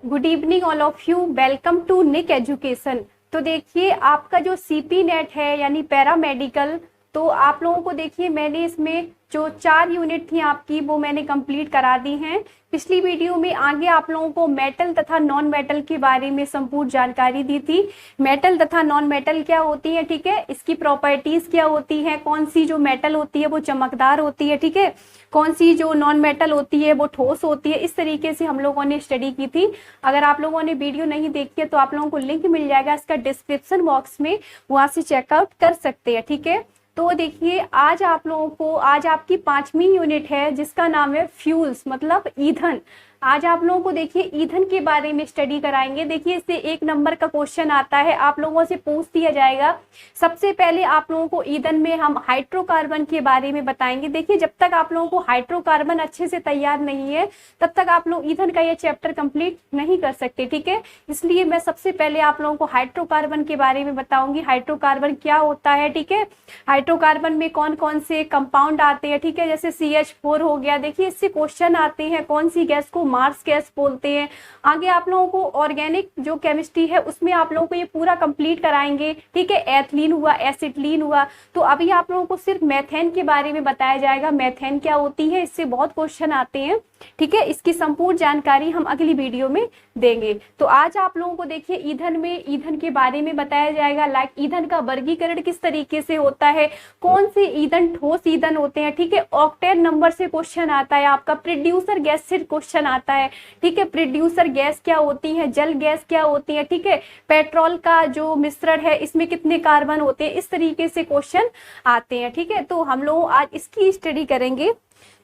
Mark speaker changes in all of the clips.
Speaker 1: Good evening all of you, welcome to Nick education. तो देखिए आपका जो सीपी नेट है यानी पैरामेडिकल, तो आप लोगों को देखिए मैंने इसमें जो 4 यूनिट थी आपकी वो मैंने कंप्लीट करा दी हैं। पिछली वीडियो में आगे आप लोगों को मेटल तथा नॉन मेटल के बारे में संपूर्ण जानकारी दी थी। मेटल तथा नॉन मेटल क्या होती है, ठीक है, इसकी प्रॉपर्टीज क्या होती है, कौन सी जो मेटल होती है वो चमकदार होती है, ठीक है, कौन सी जो नॉन मेटल होती है वो ठोस होती है। इस तरीके से हम लोगों ने स्टडी की थी। अगर आप लोगों ने वीडियो नहीं देखी है तो आप लोगों को लिंक मिल जाएगा इसका डिस्क्रिप्शन बॉक्स में, वहां से चेकआउट कर सकते हैं, ठीक है। तो देखिए आज आप लोगों को, आज आपकी 5वीं यूनिट है जिसका नाम है फ्यूल्स, मतलब ईंधन। आज आप लोगों को देखिए ईंधन के बारे में स्टडी कराएंगे। देखिए इससे 1 नंबर का क्वेश्चन आता है, आप लोगों से पूछ दिया जाएगा। सबसे पहले आप लोगों को ईंधन में हम हाइड्रोकार्बन के बारे में बताएंगे। देखिए जब तक आप लोगों को हाइड्रोकार्बन अच्छे से तैयार नहीं है तब तक आप लोग ईंधन का ये चैप्टर कंप्लीट नहीं कर सकते, ठीक है। इसलिए मैं सबसे पहले आप लोगों को हाइड्रोकार्बन के बारे में बताऊंगी, हाइड्रोकार्बन क्या होता है, ठीक है। हाइड्रोकार्बन में कौन कौन से कंपाउंड आते हैं, ठीक है, जैसे CH4 हो गया। देखिए इससे क्वेश्चन आते हैं, कौन सी गैस को मार्स गैस बोलते हैं। आगे आप लोगों को ऑर्गेनिक जो केमिस्ट्री है उसमें आप लोगों को ये पूरा कंप्लीट कराएंगे, ठीक है। एथिलीन हुआ, एसिटिलीन हुआ। तो अभी आप लोगों को सिर्फ मेथेन के बारे में बताया जाएगा, मेथेन क्या होती है, इससे बहुत क्वेश्चन आते हैं, ठीक है। इसकी संपूर्ण जानकारी हम अगली वीडियो में देंगे। तो आज आप लोगों को देखिए ईंधन में, ईंधन के बारे में बताया जाएगा, लाइक ईंधन का वर्गीकरण किस तरीके से होता है, कौन से ईंधन ठोस ईंधन होते हैं, ठीक है। ऑक्टेन नंबर से क्वेश्चन आता है आपका, प्रोड्यूसर गैस से क्वेश्चन आता है, ठीक है। प्रोड्यूसर गैस क्या होती है, जल गैस क्या होती है, ठीक है। पेट्रोल का जो मिश्रण है इसमें कितने कार्बन होते हैं, इस तरीके से क्वेश्चन आते हैं, ठीक है। तो हम लोग आज इसकी स्टडी करेंगे।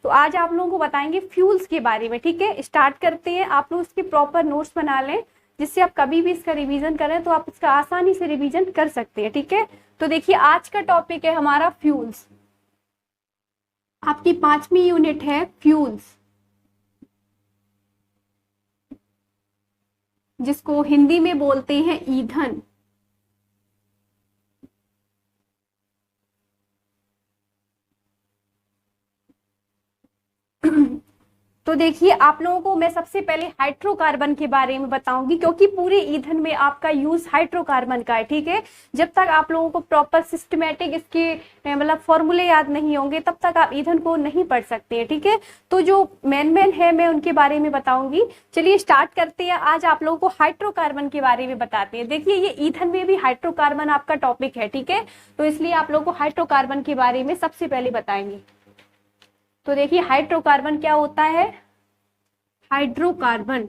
Speaker 1: तो आज आप लोगों को बताएंगे फ्यूल्स के बारे में, ठीक है। स्टार्ट करते हैं। आप लोग इसके प्रॉपर नोट्स बना लें जिससे आप कभी भी इसका रिवीजन करें तो आप इसका आसानी से रिवीजन कर सकते हैं, ठीक है। तो देखिए आज का टॉपिक है हमारा फ्यूल्स। आपकी 5वीं यूनिट है फ्यूल्स, जिसको हिंदी में बोलते हैं ईंधन। तो देखिए आप लोगों को मैं सबसे पहले हाइड्रोकार्बन के बारे में बताऊंगी, क्योंकि पूरे ईंधन में आपका यूज हाइड्रोकार्बन का है, ठीक है। जब तक आप लोगों को प्रॉपर सिस्टमेटिक इसके मतलब फॉर्मूले याद नहीं होंगे तब तक आप ईंधन को नहीं पढ़ सकते हैं, ठीक है। तो जो मेन है मैं उनके बारे में बताऊंगी। चलिए स्टार्ट करते हैं। आज आप लोगों को हाइड्रोकार्बन के बारे में बताते हैं। देखिए ये ईंधन में भी हाइड्रोकार्बन आपका टॉपिक है, ठीक है। तो इसलिए आप लोगों को हाइड्रोकार्बन के बारे में सबसे पहले बताएंगे। तो देखिए हाइड्रोकार्बन क्या होता है। हाइड्रोकार्बन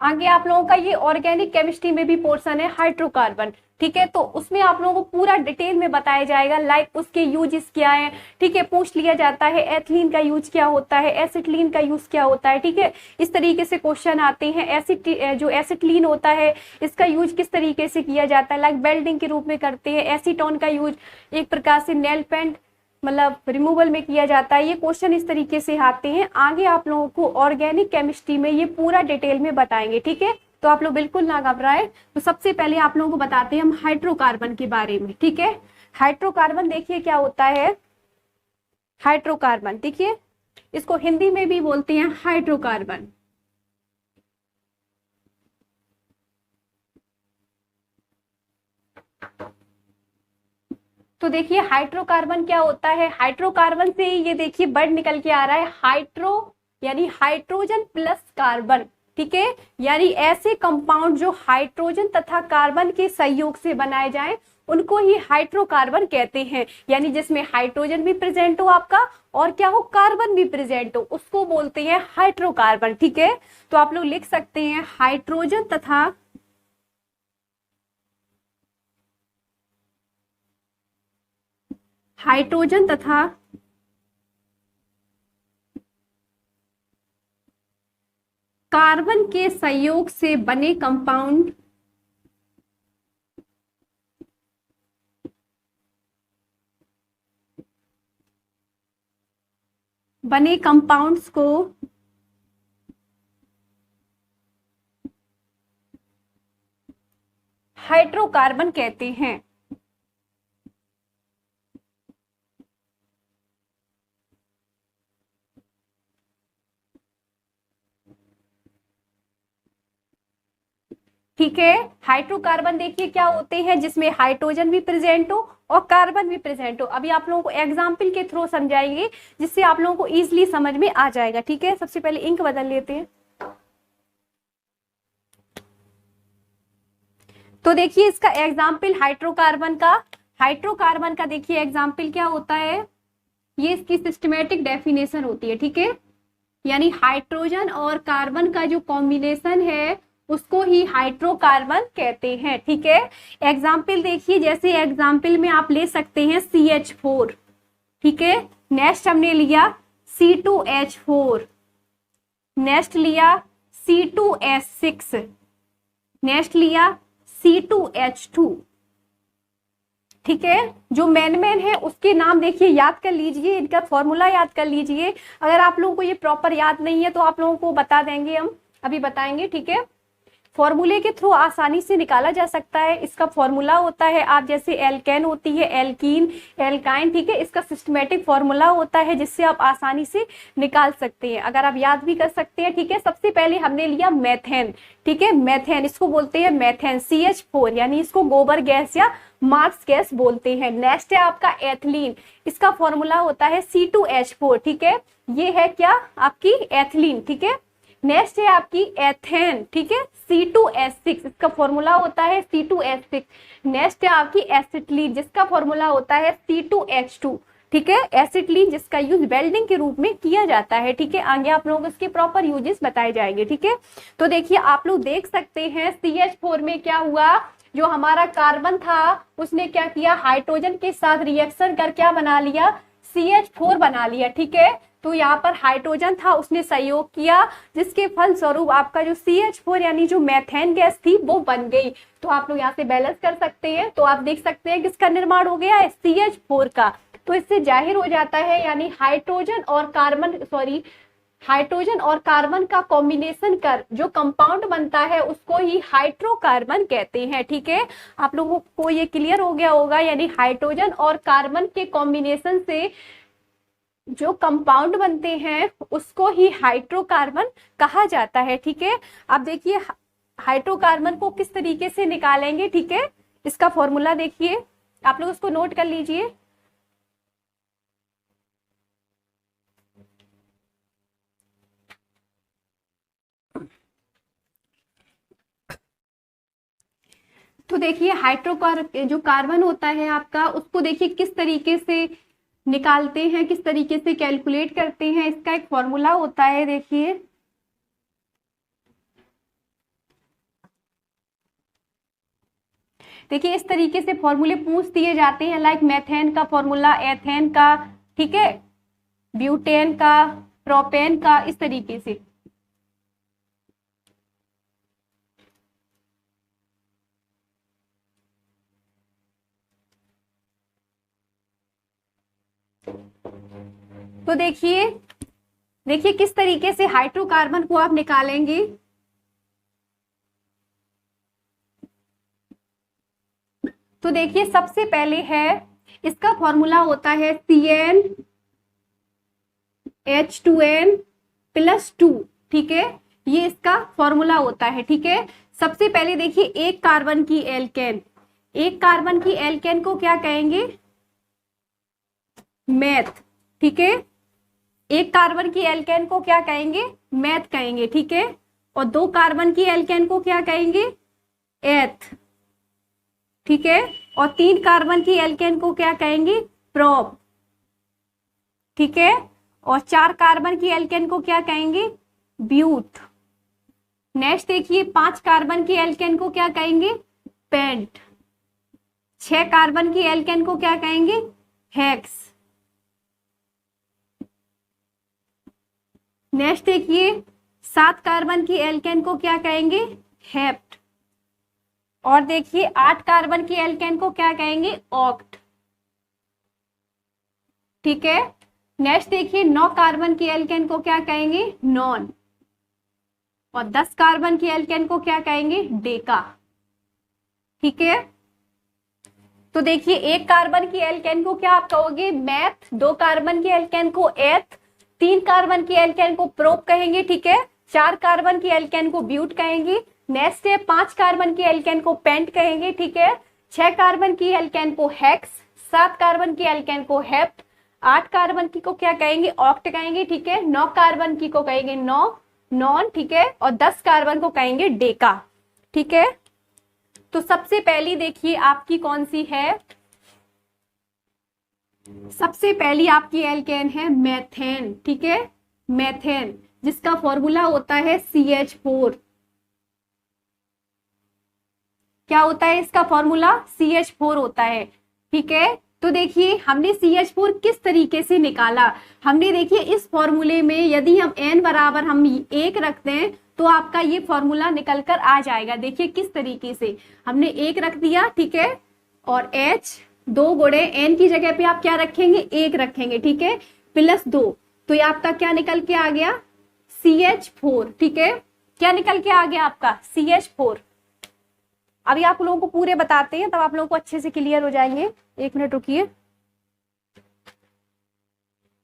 Speaker 1: आगे आप लोगों का ये ऑर्गेनिक केमिस्ट्री में भी पोर्शन है हाइड्रोकार्बन, ठीक है। तो उसमें आप लोगों को पूरा डिटेल में बताया जाएगा, लाइक उसके यूजेस क्या है, ठीक है। पूछ लिया जाता है एथिलीन का यूज क्या होता है, एसिटिलीन का यूज क्या होता है, ठीक है। इस तरीके से क्वेश्चन आते हैं। जो एसिटिलीन होता है इसका यूज किस तरीके से किया जाता है, लाइक वेल्डिंग के रूप में करते हैं। एसीटोन का यूज एक प्रकार से नेल पेंट मतलब रिमूवल में किया जाता है। ये क्वेश्चन इस तरीके से आते हैं। आगे आप लोगों को ऑर्गेनिक केमिस्ट्री में ये पूरा डिटेल में बताएंगे, ठीक है। तो आप लोग बिल्कुल ना घबराएं। तो सबसे पहले आप लोगों को बताते हैं हम हाइड्रोकार्बन के बारे में, ठीक है। हाइड्रोकार्बन देखिए क्या होता है। हाइड्रोकार्बन देखिए इसको हिंदी में भी बोलते हैं हाइड्रोकार्बन। तो देखिए हाइड्रोकार्बन क्या होता है। हाइड्रोकार्बन से ये देखिए वर्ड निकल के आ रहा है हाइड्रो, यानी हाइड्रोजन प्लस कार्बन, ठीक है। यानी ऐसे कंपाउंड जो हाइड्रोजन तथा कार्बन के सहयोग से बनाए जाएं उनको ही हाइड्रोकार्बन कहते हैं। यानी जिसमें हाइड्रोजन भी प्रेजेंट हो आपका और क्या हो, कार्बन भी प्रेजेंट हो, उसको बोलते हैं हाइड्रोकार्बन, ठीक है। तो आप लोग लिख सकते हैं हाइड्रोजन तथा हाइड्रोजन तथा कार्बन के संयोग से बने कंपाउंड बने कंपाउंड्स को हाइड्रोकार्बन कहते हैं। ठीक है। हाइड्रोकार्बन देखिए क्या होते हैं, जिसमें हाइड्रोजन भी प्रेजेंट हो और कार्बन भी प्रेजेंट हो। अभी आप लोगों को एग्जाम्पल के थ्रू समझाएंगे जिससे आप लोगों को इजिली समझ में आ जाएगा। ठीक है, सबसे पहले इंक बदल लेते हैं। तो देखिए इसका एग्जाम्पल हाइड्रोकार्बन का देखिए एग्जाम्पल क्या होता है, ये इसकी सिस्टमेटिक डेफिनेशन होती है। ठीक है, यानी हाइड्रोजन और कार्बन का जो कॉम्बिनेशन है उसको ही हाइड्रोकार्बन कहते हैं। ठीक है, एग्जाम्पल देखिए, जैसे एग्जाम्पल में आप ले सकते हैं CH4। ठीक है, नेक्स्ट हमने लिया C2H4, नेक्स्ट लिया C2H6, नेक्स्ट लिया C2H2। ठीक है, जो मेन है उसके नाम देखिए याद कर लीजिए, इनका फॉर्मूला याद कर लीजिए। अगर आप लोगों को ये प्रॉपर याद नहीं है तो आप लोगों को बता देंगे, हम अभी बताएंगे। ठीक है, फॉर्मूले के थ्रू आसानी से निकाला जा सकता है। इसका फॉर्मूला होता है, आप जैसे एल्केन होती है, एल्कीन, एल्काइन। ठीक है, इसका सिस्टमेटिक फॉर्मूला होता है जिससे आप आसानी से निकाल सकते हैं, अगर आप याद भी कर सकते हैं। ठीक है, सबसे पहले हमने लिया मेथेन। ठीक है, मेथेन इसको बोलते हैं मेथेन, CH4, यानी इसको गोबर गैस या मार्क्स गैस बोलते हैं। नेक्स्ट है आपका एथिलीन, इसका फॉर्मूला होता है C2H4। ठीक है, ये है क्या आपकी एथिलीन। ठीक है, नेक्स्ट है आपकी एथेन। ठीक है, C2H6, इसका फॉर्मूला होता है C2H6। नेक्स्ट है आपकी एसिटिलीन, जिसका फॉर्मूला होता है C2H2। ठीक है, एसिटिलीन जिसका यूज वेल्डिंग के रूप में किया जाता है। ठीक है, आगे आप लोगों को इसके प्रॉपर यूजेस बताए जाएंगे। ठीक है, तो देखिए आप लोग देख सकते हैं CH4 में क्या हुआ, जो हमारा कार्बन था उसने क्या किया, हाइड्रोजन के साथ रिएक्शन कर क्या बना लिया, CH4 बना लिया। ठीक है, तो यहाँ पर हाइड्रोजन था उसने सहयोग किया, जिसके फलस्वरूप आपका जो CH4 यानी जो मेथेन गैस थी वो बन गई। तो आप लोग यहाँ से बैलेंस कर सकते हैं। तो आप देख सकते हैं किसका निर्माण हो गया है, CH4 का। तो इससे जाहिर हो जाता है, यानी हाइड्रोजन और कार्बन का कॉम्बिनेशन कर जो कंपाउंड बनता है उसको ही हाइड्रोकार्बन कहते हैं। ठीक है, आप लोगों को ये क्लियर हो गया होगा, यानी हाइड्रोजन और कार्बन के कॉम्बिनेशन से जो कंपाउंड बनते हैं उसको ही हाइड्रोकार्बन कहा जाता है। ठीक है, अब देखिए हाइड्रोकार्बन को किस तरीके से निकालेंगे। ठीक है, इसका फॉर्मूला देखिए, आप लोग उसको नोट कर लीजिए। तो देखिए जो कार्बन होता है आपका, उसको देखिए किस तरीके से निकालते हैं, किस तरीके से कैलकुलेट करते हैं। इसका एक फॉर्मूला होता है, देखिए इस तरीके से फॉर्मूले पूछ दिए जाते हैं, लाइक मेथेन का फॉर्मूला, एथेन का, ठीक है, ब्यूटेन का, प्रोपेन का, इस तरीके से। तो देखिए किस तरीके से हाइड्रोकार्बन को आप निकालेंगे। तो देखिए सबसे पहले है, इसका फॉर्मूला होता है CnH2n+2। ठीक है, ये इसका फॉर्मूला होता है। ठीक है, सबसे पहले देखिए एक कार्बन की एल्केन को क्या कहेंगे, मैथ। ठीक है, एक कार्बन की एल्केन को क्या कहेंगे, मैथ कहेंगे। ठीक है, और दो कार्बन की एल्केन को क्या कहेंगे, एथ। ठीक है, और तीन कार्बन की एल्केन को क्या कहेंगे, प्रोप। ठीक है, और चार कार्बन की एल्केन को क्या कहेंगे, ब्यूट। नेक्स्ट देखिए 5 कार्बन की एल्केन को क्या कहेंगे, पेंट। 6 कार्बन की एल्केन को क्या कहेंगे, हेक्स। नेक्स्ट देखिए 7 कार्बन की एल्केन को क्या कहेंगे, हेप्ट। और देखिए 8 कार्बन की एल्केन को क्या कहेंगे, ऑक्ट। ठीक है, नेक्स्ट देखिए 9 कार्बन की एल्केन को क्या कहेंगे, नॉन। और 10 कार्बन की एल्केन को क्या कहेंगे, डेका। ठीक है, तो देखिए एक कार्बन की एल्केन को क्या आप कहोगे, मैथ। 2 कार्बन की एल्केन को एथ। 3 कार्बन की एल्केन को प्रोप कहेंगे। ठीक है, 4 कार्बन की एल्केन को ब्यूट कहेंगे। नेक्स्ट है 5 कार्बन की एल्केन को पेंट कहेंगे, ठीक है। 6 कार्बन की एल्केन को हेक्स, 7 कार्बन की एल्केन को हेप्ट, 8 कार्बन की को क्या कहेंगे, ऑक्ट कहेंगे, ठीक है। 9 कार्बन की को कहेंगे नॉन, ठीक है। और 10 कार्बन को कहेंगे डेका, ठीक है। तो सबसे पहली देखिए आपकी कौन सी है, सबसे पहली आपकी एल्केन है मेथेन, ठीक है, मेथेन, जिसका फॉर्मूला होता है CH4। क्या होता है इसका फॉर्मूला, CH4 होता है, ठीक है। तो देखिए हमने CH4 किस तरीके से निकाला, हमने देखिए इस फॉर्मूले में यदि हम n बराबर हम 1 रखते हैं तो आपका ये फॉर्मूला निकल कर आ जाएगा। देखिए किस तरीके से हमने 1 रख दिया, ठीक है, और H 2 गुणे n की जगह पे आप क्या रखेंगे, 1 रखेंगे, ठीक है, +2, तो ये आपका क्या निकल के आ गया, CH4, ठीक है। क्या निकल के आ गया आपका, CH4। अभी आप लोगों को पूरे बताते हैं तब आप लोगों को अच्छे से क्लियर हो जाएंगे। 1 मिनट रुकिए,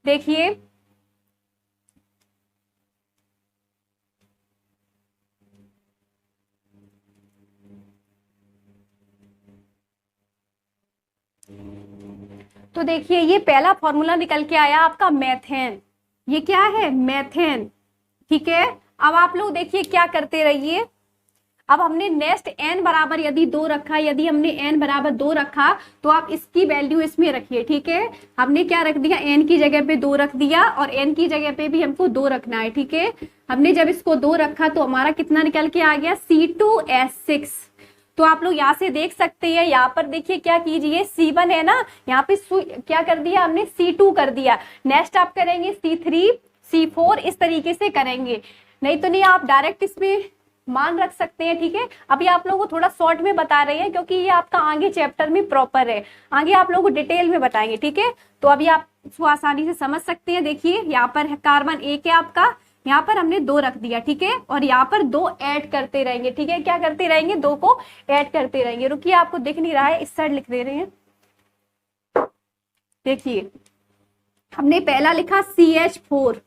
Speaker 1: देखिए तो देखिए ये पहला फॉर्मूला निकल के आया आपका मेथेन, ये क्या है, मेथेन, ठीक है। अब आप लोग देखिए क्या करते रहिए, अब हमने नेक्स्ट n बराबर यदि 2 रखा, यदि हमने n बराबर 2 रखा तो आप इसकी वैल्यू इसमें रखिए, ठीक है। हमने क्या रख दिया, n की जगह पे 2 रख दिया और n की जगह पे भी हमको 2 रखना है, ठीक है। हमने जब इसको 2 रखा तो हमारा कितना निकल के आ गया, C2H6। तो आप लोग यहाँ से देख सकते हैं, यहाँ पर देखिए क्या कीजिए, C1 है ना, यहाँ पे क्या कर दिया हमने, C2 कर दिया। नेक्स्ट आप करेंगे C3 C4, इस तरीके से करेंगे, नहीं तो नहीं आप डायरेक्ट इसमें मान रख सकते हैं, ठीक है। अभी आप लोगों को थोड़ा शॉर्ट में बता रहे हैं क्योंकि ये आपका आगे चैप्टर में प्रॉपर है, आगे आप लोगों को डिटेल में बताएंगे, ठीक है। तो अभी आप इसको आसानी से समझ सकते हैं। देखिए यहाँ पर है कार्बन 1 है आपका, यहाँ पर हमने 2 रख दिया, ठीक है, और यहाँ पर 2 ऐड करते रहेंगे, ठीक है। क्या करते रहेंगे, 2 को ऐड करते रहेंगे। रुकिए आपको दिख नहीं रहा है, इस साइड लिख दे रहे हैं। देखिए हमने पहला लिखा CH4,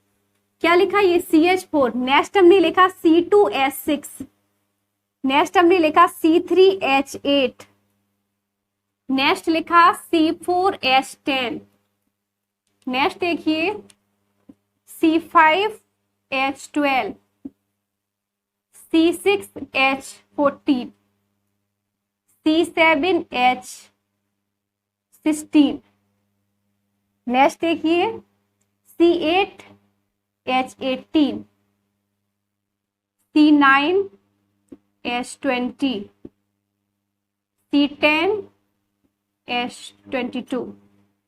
Speaker 1: क्या लिखा, ये CH4। नेक्स्ट हमने लिखा C2H6, नेक्स्ट हमने लिखा C3H8, नेक्स्ट लिखा C4H10, नेक्स्ट देखिए C5H12, C6H14, C7H16, नेक्स्ट देखिए C8H18, C9H20, C10H22,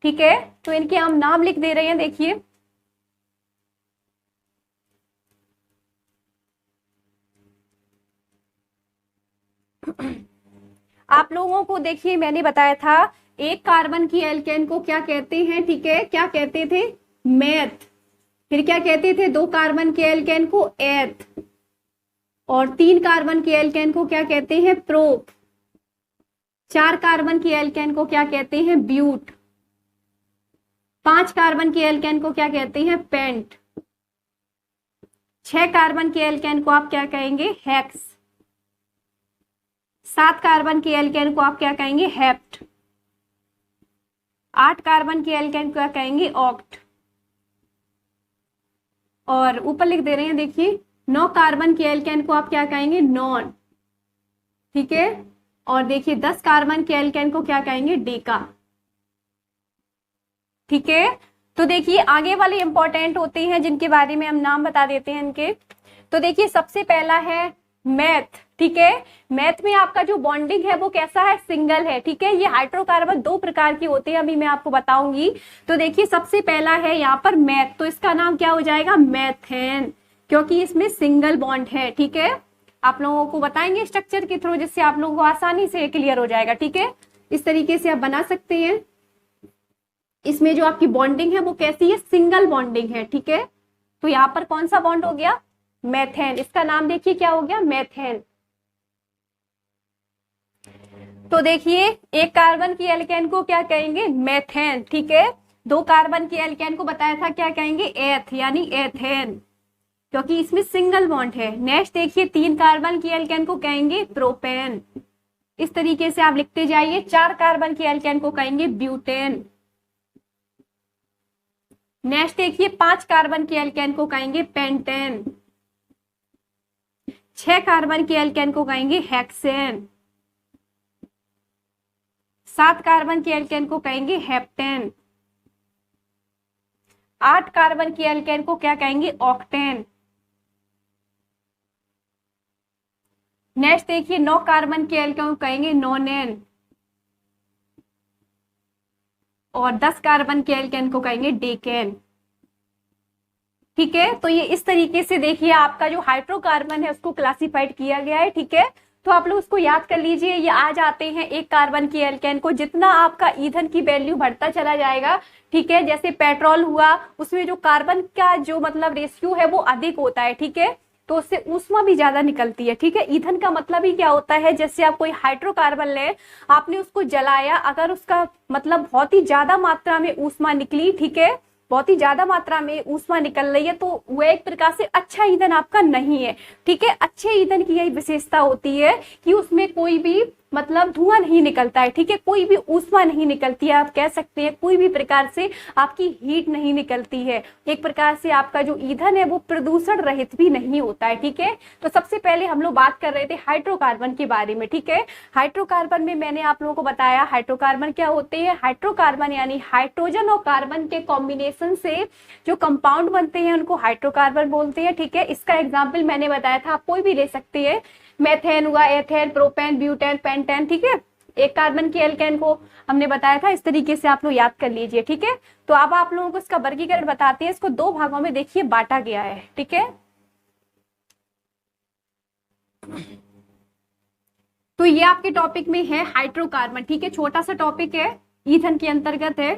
Speaker 1: ठीक है। तो इनके हम नाम लिख दे रहे हैं, देखिए आप लोगों को, देखिए मैंने बताया था एक कार्बन की एल्केन को क्या कहते हैं, ठीक है, क्या कहते थे, मेथ। फिर क्या कहते थे, 2 कार्बन के एल्केन को एथ, और 3 कार्बन के एल्केन को क्या कहते हैं, प्रोप। 4 कार्बन की एल्केन को क्या कहते हैं, ब्यूट। 5 कार्बन के एल्केन को क्या कहते हैं, पेंट। 6 कार्बन के एल्केन को आप क्या कहेंगे, हेक्स। 7 कार्बन के एल्केन को आप क्या कहेंगे, हेप्ट। 8 कार्बन के एल्केन को क्या कहेंगे, ऑक्ट। और ऊपर लिख दे रहे हैं, देखिए 9 कार्बन के एल्केन को आप क्या कहेंगे, नॉन, ठीक है। और देखिए 10 कार्बन के एल्केन को क्या कहेंगे, डेका, ठीक है। तो देखिए आगे वाले इंपॉर्टेंट होते हैं जिनके बारे में हम नाम बता देते हैं इनके। तो देखिए सबसे पहला है मैथ, ठीक है। मैथ में आपका जो बॉन्डिंग है वो कैसा है, सिंगल है, ठीक है। ये हाइड्रोकार्बन 2 प्रकार के होते हैं, अभी मैं आपको बताऊंगी। तो देखिए सबसे पहला है यहाँ पर मैथ, तो इसका नाम क्या हो जाएगा, मैथेन, क्योंकि इसमें सिंगल बॉन्ड है, ठीक है। आप लोगों को बताएंगे स्ट्रक्चर के थ्रू, जिससे आप लोगों को आसानी से क्लियर हो जाएगा, ठीक है। इस तरीके से आप बना सकते हैं। इसमें जो आपकी बॉन्डिंग है वो कैसी है, सिंगल बॉन्डिंग है, ठीक है। तो यहाँ पर कौन सा बॉन्ड हो गया, मेथेन, इसका नाम देखिए क्या हो गया, मेथेन। तो देखिए एक कार्बन की एल्केन को क्या कहेंगे, मेथेन, ठीक है। 2 कार्बन की एल्केन को बताया था क्या कहेंगे, एथ, यानी एथेन। क्योंकि इसमें सिंगल बॉन्ड है। नेक्स्ट देखिए 3 कार्बन की एल्केन को कहेंगे प्रोपेन। इस तरीके से आप लिखते जाइए। 4 कार्बन की एल्केन को कहेंगे ब्यूटेन। नेक्स्ट देखिए 5 कार्बन की एल्केन को कहेंगे पेंटेन। 6 कार्बन की एल्केन को कहेंगे हेक्सेन। 7 कार्बन की एल्केन को कहेंगे हेप्टेन। 8 कार्बन की एल्केन को क्या कहेंगे ऑक्टेन। नेक्स्ट देखिए 9 कार्बन की एल्केन को कहेंगे नोनेन। और 10 कार्बन के एल्केन को कहेंगे डेकेन। ठीक है, तो ये इस तरीके से देखिए आपका जो हाइड्रोकार्बन है उसको क्लासिफाइड किया गया है। ठीक है, तो आप लोग उसको याद कर लीजिए। ये आ जाते हैं 1 कार्बन की एल्केन को। जितना आपका ईंधन की वैल्यू बढ़ता चला जाएगा, ठीक है, जैसे पेट्रोल हुआ उसमें जो कार्बन का जो मतलब रेशियो है वो अधिक होता है। ठीक है, तो उससे ऊष्मा भी ज्यादा निकलती है। ठीक है, ईंधन का मतलब ही क्या होता है, जैसे आप कोई हाइड्रोकार्बन ले, आपने उसको जलाया, अगर उसका मतलब बहुत ही ज्यादा मात्रा में ऊष्मा निकली, ठीक है, बहुत ही ज्यादा मात्रा में ऊष्मा निकल रही है, तो वह एक प्रकार से अच्छा ईंधन आपका नहीं है। ठीक है, अच्छे ईंधन की यही विशेषता होती है कि उसमें कोई भी मतलब धुआं नहीं निकलता है। ठीक है, कोई भी ऊष्मा नहीं निकलती है, आप कह सकते हैं कोई भी प्रकार से आपकी हीट नहीं निकलती है। एक प्रकार से आपका जो ईंधन है वो प्रदूषण रहित भी नहीं होता है। ठीक है, तो सबसे पहले हम लोग बात कर रहे थे हाइड्रोकार्बन के बारे में। ठीक है, हाइड्रोकार्बन में मैंने आप लोगों को बताया हाइड्रोकार्बन क्या होते हैं। हाइड्रोकार्बन यानी हाइड्रोजन और कार्बन के कॉम्बिनेशन से जो कंपाउंड बनते हैं उनको हाइड्रोकार्बन बोलते हैं। ठीक है, इसका एग्जाम्पल मैंने बताया था, आप कोई भी ले सकते हैं। मेथेन हुआ, एथेन, प्रोपेन, ब्यूटेन, पेंटेन। ठीक है, 1 कार्बन की एल्केन को हमने बताया था। इस तरीके से आप लोग याद कर लीजिए। ठीक है, तो अब आप लोगों को इसका वर्गीकरण बताते हैं। इसको 2 भागों में देखिए बांटा गया है। ठीक है, तो ये आपके टॉपिक में है हाइड्रोकार्बन। ठीक है, छोटा सा टॉपिक है, ईंधन के अंतर्गत है।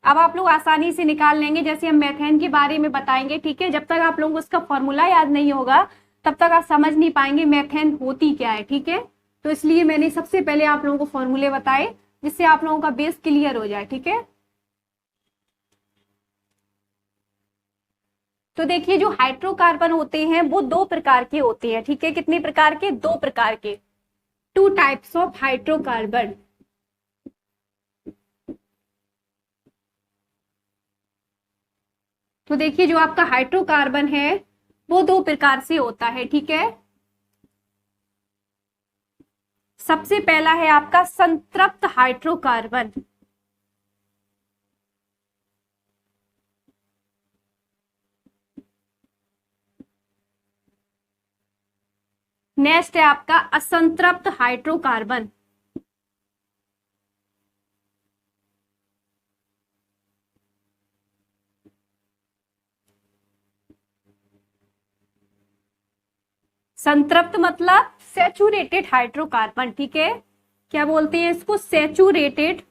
Speaker 1: अब आप लोग आसानी से निकाल लेंगे, जैसे हम मेथेन के बारे में बताएंगे। ठीक है, जब तक आप लोगों को उसका फॉर्मूला याद नहीं होगा तब तक आप समझ नहीं पाएंगे मेथेन होती क्या है। ठीक है, तो इसलिए मैंने सबसे पहले आप लोगों को फॉर्मूले बताए जिससे आप लोगों का बेस क्लियर हो जाए। ठीक है, तो देखिए जो हाइड्रोकार्बन होते हैं वो 2 प्रकार के होते हैं। ठीक है, कितने प्रकार के, 2 प्रकार के, 2 टाइप्स ऑफ हाइड्रोकार्बन। तो देखिए जो आपका हाइड्रोकार्बन है वो 2 प्रकार से होता है। ठीक है, सबसे पहला है आपका संतृप्त हाइड्रोकार्बन। नेक्स्ट है आपका असंतृप्त हाइड्रोकार्बन। संतृप्त मतलब सैचुरेटेड हाइड्रोकार्बन। ठीक है, क्या बोलते हैं इसको, सैचुरेटेड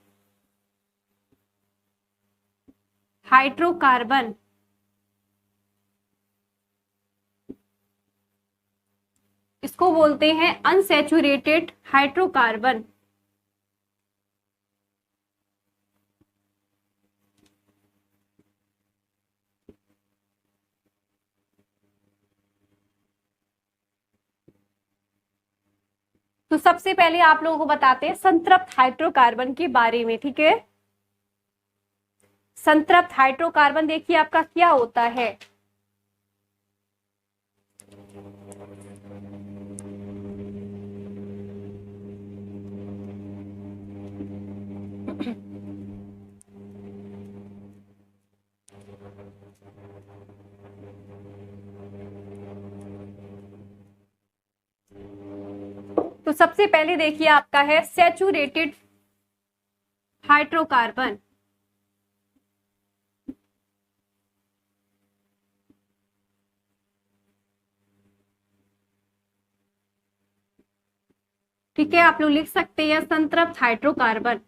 Speaker 1: हाइड्रोकार्बन। इसको बोलते हैं अनसैचुरेटेड हाइड्रोकार्बन। तो सबसे पहले आप लोगों को बताते हैं संतृप्त हाइड्रोकार्बन के बारे में। ठीक है, संतृप्त हाइड्रोकार्बन देखिए आपका क्या होता है। तो सबसे पहले देखिए आपका है सैचुरेटेड हाइड्रोकार्बन। ठीक है, आप लोग लिख सकते हैं संतृप्त हाइड्रोकार्बन।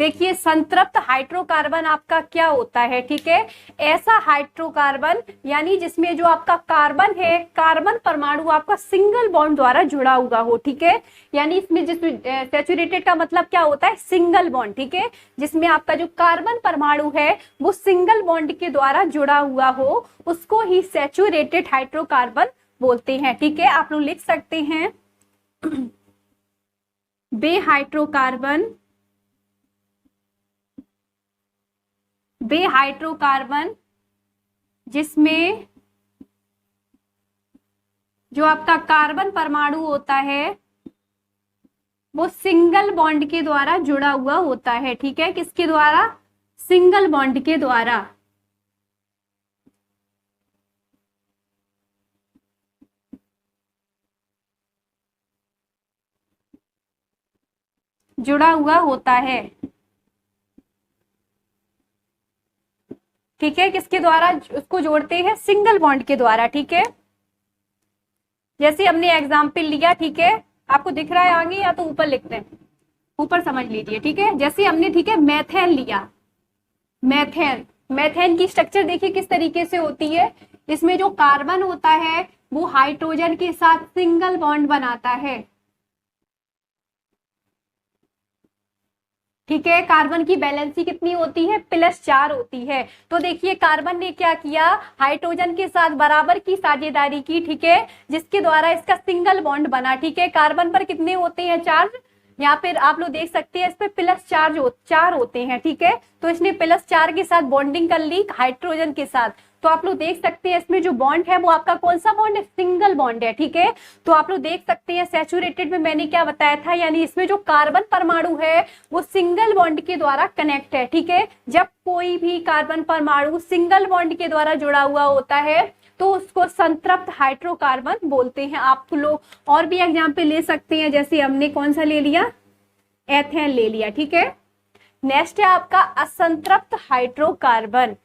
Speaker 1: देखिए संतृप्त हाइड्रोकार्बन आपका क्या होता है, ठीक है, ऐसा हाइड्रोकार्बन यानी जिसमें जो आपका कार्बन है, कार्बन परमाणु आपका सिंगल बॉन्ड द्वारा जुड़ा हुआ हो, ठीक है, यानी इसमें जिसमें सैचुरेटेड का मतलब क्या होता है, सिंगल बॉन्ड, ठीक है, जिसमें आपका जो कार्बन परमाणु है वो सिंगल बॉन्ड के द्वारा जुड़ा हुआ हो, उसको ही सैचुरेटेड हाइड्रोकार्बन बोलते हैं, ठीक है। आप लोग लिख सकते हैं बेहाइड्रोकार्बन, बेहाइड्रोकार्बन जिसमें जो आपका कार्बन परमाणु होता है वो सिंगल बॉन्ड के द्वारा जुड़ा हुआ होता है, ठीक है, किसके द्वारा, सिंगल बॉन्ड के द्वारा जुड़ा हुआ होता है, ठीक है, किसके द्वारा उसको जोड़ते हैं, सिंगल बॉन्ड के द्वारा, ठीक है। जैसे हमने एग्जाम्पल लिया, ठीक है, आपको दिख रहा है आगे या तो ऊपर लिखते हैं, ऊपर समझ लीजिए, ठीक है। जैसे हमने, ठीक है, मेथेन लिया, मेथेन, मेथेन की स्ट्रक्चर देखिए किस तरीके से होती है, इसमें जो कार्बन होता है वो हाइड्रोजन के साथ सिंगल बॉन्ड बनाता है, ठीक है, कार्बन की वैलेंसी कितनी होती है, +4 होती है। तो देखिए कार्बन ने क्या किया, हाइड्रोजन के साथ बराबर की साझेदारी की, ठीक है, जिसके द्वारा इसका सिंगल बॉन्ड बना, ठीक है। कार्बन पर कितने होते हैं, चार्ज, यहाँ पे आप लोग देख सकते हैं इस पे +4 होते हैं, ठीक है, तो इसने +4 के साथ बॉन्डिंग कर ली हाइड्रोजन के साथ, तो आप लोग देख सकते हैं इसमें जो बॉन्ड है वो आपका कौन सा बॉन्ड है, सिंगल बॉन्ड है, ठीक है। तो आप लोग देख सकते हैं सैचुरेटेड में मैंने क्या बताया था, यानी इसमें जो कार्बन परमाणु है वो सिंगल बॉन्ड के द्वारा कनेक्ट है, ठीक है। जब कोई भी कार्बन परमाणु सिंगल बॉन्ड के द्वारा जुड़ा हुआ होता है तो उसको संतृप्त हाइड्रोकार्बन बोलते हैं। आप लोग और भी एग्जाम्पल ले सकते हैं, जैसे हमने कौन सा ले लिया, एथेन ले लिया, ठीक है। नेक्स्ट है आपका असंतृप्त हाइड्रोकार्बन,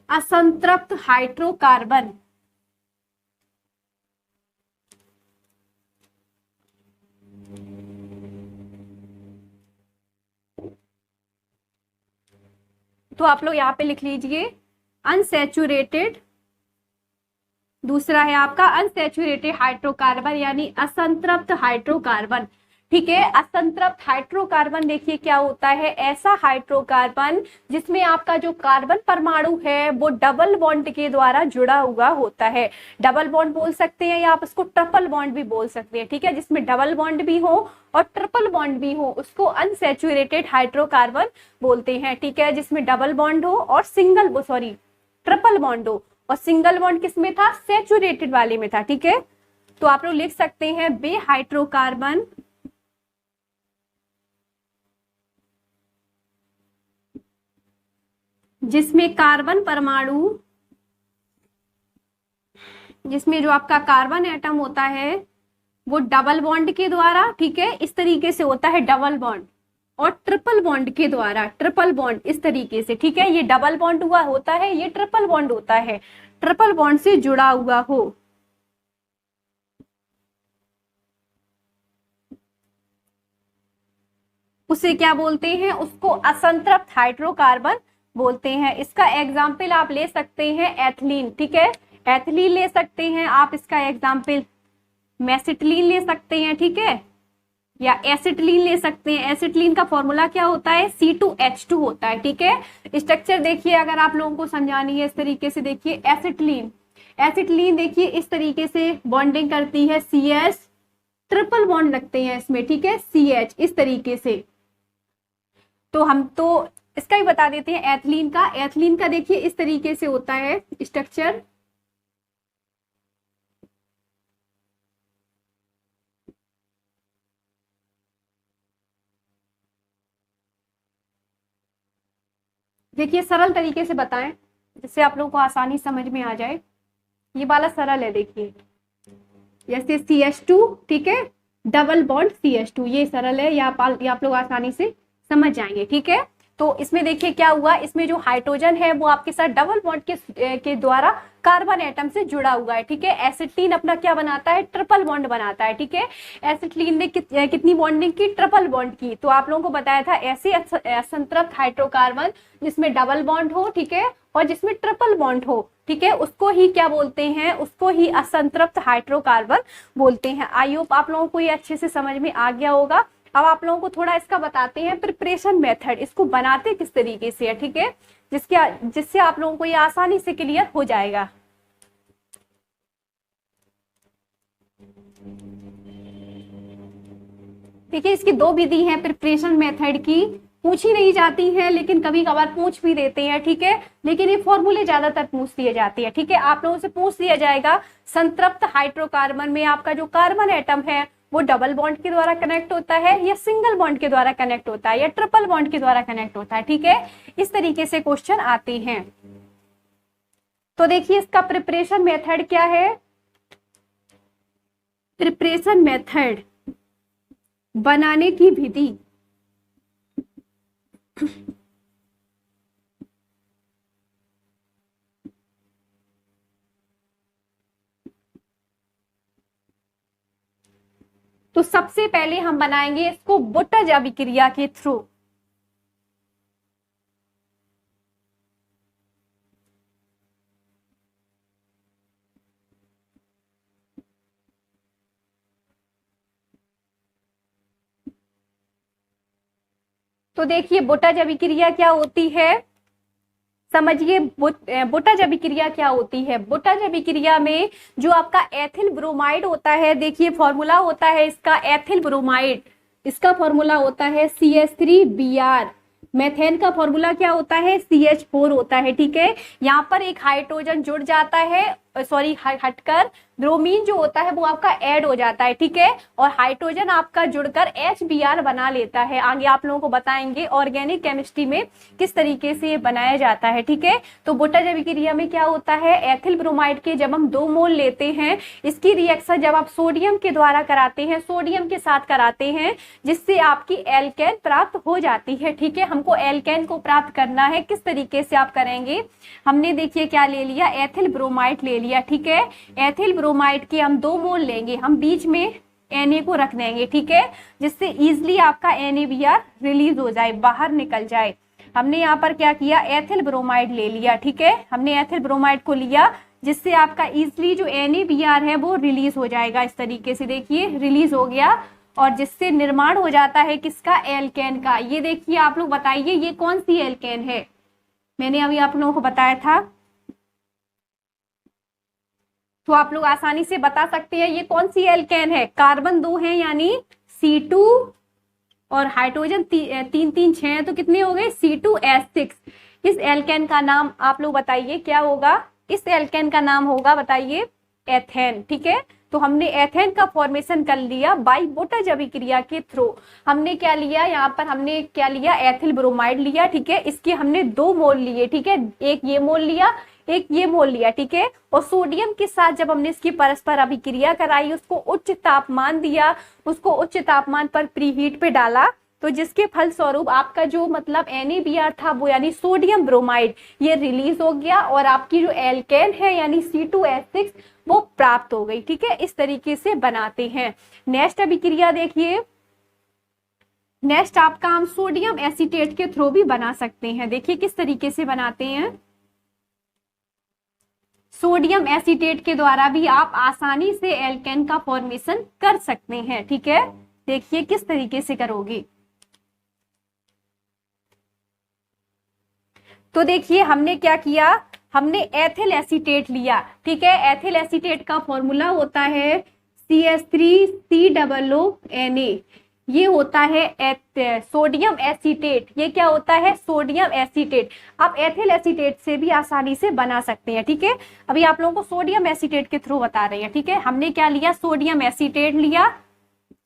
Speaker 1: असंतृप्त हाइड्रोकार्बन तो आप लोग यहाँ पे लिख लीजिए अनसैचुरेटेड, दूसरा है आपका अनसैचुरेटेड हाइड्रोकार्बन यानी असंतृप्त हाइड्रोकार्बन, ठीक है। असंतृप्त हाइड्रोकार्बन देखिए क्या होता है, ऐसा हाइड्रोकार्बन जिसमें आपका जो कार्बन परमाणु है वो डबल बॉन्ड के द्वारा जुड़ा हुआ होता है, डबल बॉन्ड बोल सकते हैं या आप इसको ट्रिपल बॉन्ड भी बोल सकते हैं, ठीक है, जिसमें डबल बॉन्ड भी हो और ट्रिपल बॉन्ड भी हो उसको अनसैचुरेटेड हाइड्रोकार्बन बोलते हैं, ठीक है, जिसमें डबल बॉन्ड हो और ट्रिपल बॉन्ड हो, और सिंगल बॉन्ड किसमें था, सैचुरेटेड वाले में था, ठीक है। तो आप लोग लिख सकते हैं बेहाइड्रोकार्बन जिसमें कार्बन परमाणु, जिसमें जो आपका कार्बन एटम होता है वो डबल बॉन्ड के द्वारा, ठीक है, इस तरीके से होता है डबल बॉन्ड, और ट्रिपल बॉन्ड के द्वारा, ट्रिपल बॉन्ड इस तरीके से, ठीक है, ये डबल बॉन्ड हुआ होता है, ये ट्रिपल बॉन्ड होता है, ट्रिपल बॉन्ड से जुड़ा हुआ हो, उसे क्या बोलते हैं, उसको असंतृप्त हाइड्रोकार्बन बोलते हैं। इसका एग्जाम्पल आप ले सकते हैं एथिलीन, ठीक है, एथिलीन ले सकते हैं आप, इसका एग्जाम्पल मेसिटिलीन ले सकते हैं, ठीक है, या एसिटिलीन ले सकते हैं। एसिटिलीन का फॉर्मूला क्या होता है, C2H2 होता है, ठीक है। स्ट्रक्चर देखिए अगर आप लोगों को समझानी है इस तरीके से, देखिए एसिटिलीन, एसिटिलीन देखिए इस तरीके से बॉन्डिंग करती है CH, ट्रिपल बॉन्ड लगते हैं इसमें, ठीक है, CH इस तरीके से। तो हम तो इसका भी बता देते हैं एथिलीन का, एथिलीन का देखिए इस तरीके से होता है स्ट्रक्चर, देखिए सरल तरीके से बताएं जिससे आप लोगों को आसानी समझ में आ जाए। ये वाला सरल है, देखिए जैसे CH2, ठीक है, डबल बॉन्ड CH2, ये सरल है, या आप लोग आसानी से समझ जाएंगे, ठीक है। तो इसमें देखिए क्या हुआ, इसमें जो हाइड्रोजन है वो आपके साथ डबल बॉन्ड के द्वारा कार्बन एटम से जुड़ा हुआ है, ठीक है। एसिटिलीन अपना क्या बनाता है, ट्रिपल बॉन्ड बनाता है, ठीक है। एसिटिलीन ने कितनी बॉन्डिंग की, ट्रिपल बॉन्ड की। तो आप लोगों को बताया था ऐसे असंतृप्त हाइड्रोकार्बन जिसमें डबल बॉन्ड हो, ठीक है, और जिसमें ट्रिपल बॉन्ड हो, ठीक है, उसको ही क्या बोलते हैं, उसको ही असंतृप्त हाइड्रोकार्बन बोलते हैं। आई होप आप लोगों को ये अच्छे से समझ में आ गया होगा। अब आप लोगों को थोड़ा इसका बताते हैं प्रिपरेशन मेथड, इसको बनाते किस तरीके से है, ठीक है, जिससे आप लोगों को ये आसानी से क्लियर हो जाएगा। देखिए इसकी दो विधि है प्रिपरेशन मेथड की, पूछी नहीं जाती है लेकिन कभी कभार पूछ भी देते हैं, ठीक है, लेकिन ये फॉर्मूले ज्यादातर पूछ दिए जाते हैं, ठीक है। आप लोगों से पूछ दिया जाएगा संतृप्त हाइड्रोकार्बन में आपका जो कार्बन एटम है वो डबल बॉन्ड के द्वारा कनेक्ट होता है या सिंगल बॉन्ड के द्वारा कनेक्ट होता है या ट्रिपल बॉन्ड के द्वारा कनेक्ट होता है, ठीक है। इस तरीके से क्वेश्चन आते हैं। तो देखिए इसका प्रिपरेशन मेथड क्या है, प्रिपरेशन मेथड बनाने की विधि। तो सबसे पहले हम बनाएंगे इसको बुटज अभिक्रिया के थ्रू। तो देखिए बुटज अभिक्रिया क्या होती है, समझिए बुटज अभिक्रिया क्या होती है। बुटज अभिक्रिया में जो आपका एथिल ब्रोमाइड होता है, देखिए फॉर्मूला होता है इसका एथिल ब्रोमाइड, इसका फॉर्मूला होता है CH3Br। मेथेन का फॉर्मूला क्या होता है, CH4 होता है, ठीक है। यहाँ पर एक हाइड्रोजन जुड़ जाता है, सॉरी हटकर ब्रोमीन जो होता है वो आपका ऐड हो जाता है, ठीक है, और हाइड्रोजन आपका जुड़कर HBr बना लेता है। आगे आप लोगों को बताएंगे ऑर्गेनिक केमिस्ट्री में किस तरीके से ये बनाया जाता है, ठीक है। तो बुटज अभिक्रिया में क्या होता है, एथिल ब्रोमाइड के जब हम 2 मोल लेते हैं, इसकी रिएक्शन जब आप सोडियम के द्वारा कराते हैं, सोडियम के साथ कराते हैं, जिससे आपकी एल्केन प्राप्त हो जाती है, ठीक है। हमको एल्केन को प्राप्त करना है, किस तरीके से आप करेंगे, हमने देखिए क्या ले लिया, एथिल ब्रोमाइड ले लिया, ठीक है। एथिल ब्रोमाइड के हम 2 मोल लेंगे, हम बीच में Na को रख देंगे, ठीक है, जिससे इजिली आपका NaBr रिलीज हो जाए, बाहर निकल जाए। हमने यहाँ पर क्या किया, एथिल ब्रोमाइड ले लिया, ठीक है, हमने एथिल ब्रोमाइड को लिया जिससे आपका इजिली जो NaBr है वो रिलीज हो जाएगा। इस तरीके से देखिए रिलीज हो गया और जिससे निर्माण हो जाता है किसका, एल्केन का। ये देखिए आप लोग बताइए ये कौन सी एल्केन है, मैंने अभी आप लोगों को बताया था, तो आप लोग आसानी से बता सकते हैं ये कौन सी एल्केन है। कार्बन 2 है यानी C2 और हाइड्रोजन 3 है, तो कितने हो गए, C2H6। इस एल्केन का नाम आप लोग बताइए क्या होगा, इस एल्केन का नाम होगा बताइए एथेन, ठीक है। तो हमने एथेन का फॉर्मेशन कर लिया बाई बुटज अभिक्रिया के थ्रू। हमने क्या लिया, यहाँ पर हमने क्या लिया, एथिल ब्रोमाइड लिया, ठीक है, इसके हमने 2 मोल लिए, ठीक है, एक ये मोल लिया, एक ये मोल लिया, ठीक है, और सोडियम के साथ जब हमने इसकी परस्पर अभिक्रिया कराई, उसको उच्च तापमान दिया, उसको उच्च तापमान पर प्रीहीट पे डाला, तो जिसके फलस्वरूप आपका जो मतलब NaBr था वो यानी सोडियम ब्रोमाइड ये रिलीज हो गया और आपकी जो एल्केन है यानी C2H6 वो प्राप्त हो गई, ठीक है। इस तरीके से बनाते हैं। नेक्स्ट अभिक्रिया देखिए, नेक्स्ट आपका हम सोडियम एसीटेट के थ्रू भी बना सकते हैं। देखिए किस तरीके से बनाते हैं, सोडियम एसीटेट के द्वारा भी आप आसानी से एल्केन का फॉर्मेशन कर सकते हैं, ठीक है। देखिए किस तरीके से करोगे, तो देखिए हमने क्या किया, हमने एथिल एसीटेट लिया, ठीक है। एथिल एसीटेट का फॉर्मूला होता है CH3COONA, ये होता है सोडियम एसीटेट। ये क्या होता है, सोडियम एसीटेट। आप एथिल एसीटेट से भी आसानी से बना सकते हैं, ठीक है। अभी आप लोगों को सोडियम एसीटेट के थ्रू बता रहे हैं, ठीक है। हमने क्या लिया, सोडियम एसीटेट लिया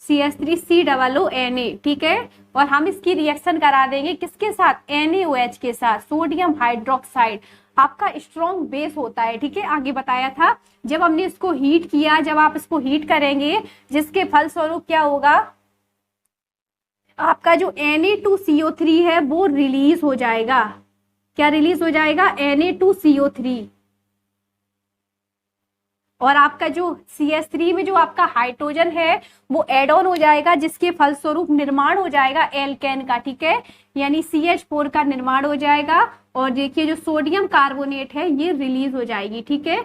Speaker 1: CH3COONA, ठीक है, और हम इसकी रिएक्शन करा देंगे किसके साथ, NaOH के साथ, सोडियम हाइड्रोक्साइड आपका स्ट्रॉन्ग बेस होता है, ठीक है। आगे बताया था जब हमने इसको हीट किया, जब आप इसको हीट करेंगे जिसके फलस्वरूप क्या होगा, आपका जो Na2CO3 है वो रिलीज हो जाएगा। क्या रिलीज हो जाएगा? Na2CO3। और आपका जो CH3 में जो आपका हाइड्रोजन है वो एड ऑन हो जाएगा, जिसके फलस्वरूप निर्माण हो जाएगा एल्केन का, ठीक है, यानी CH4 का निर्माण हो जाएगा। और देखिए जो सोडियम कार्बोनेट है ये रिलीज हो जाएगी, ठीक है।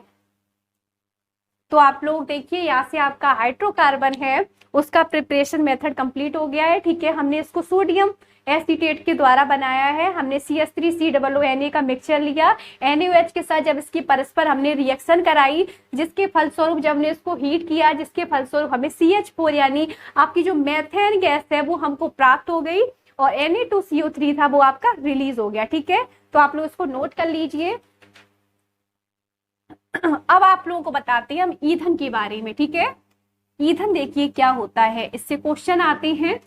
Speaker 1: तो आप लोग देखिए यहाँ से आपका हाइड्रोकार्बन है उसका प्रिपरेशन मेथड कंप्लीट हो गया है, ठीक है। हमने इसको सोडियम एसीटेट के द्वारा बनाया है। हमने CH3COONA का मिक्सचर लिया, NaOH के साथ जब इसकी परस्पर हमने रिएक्शन कराई, जिसके फलस्वरूप जब हमने इसको हीट किया, जिसके फलस्वरूप हमें CH4 यानी आपकी जो मेथेन गैस है वो हमको प्राप्त हो गई और Na2CO3 था वो आपका रिलीज हो गया, ठीक है। तो आप लोग इसको नोट कर लीजिए। अब आप लोगों को बताते हैं हम ईंधन के बारे में, ठीक है। ईंधन देखिए क्या होता है, इससे क्वेश्चन आते हैं।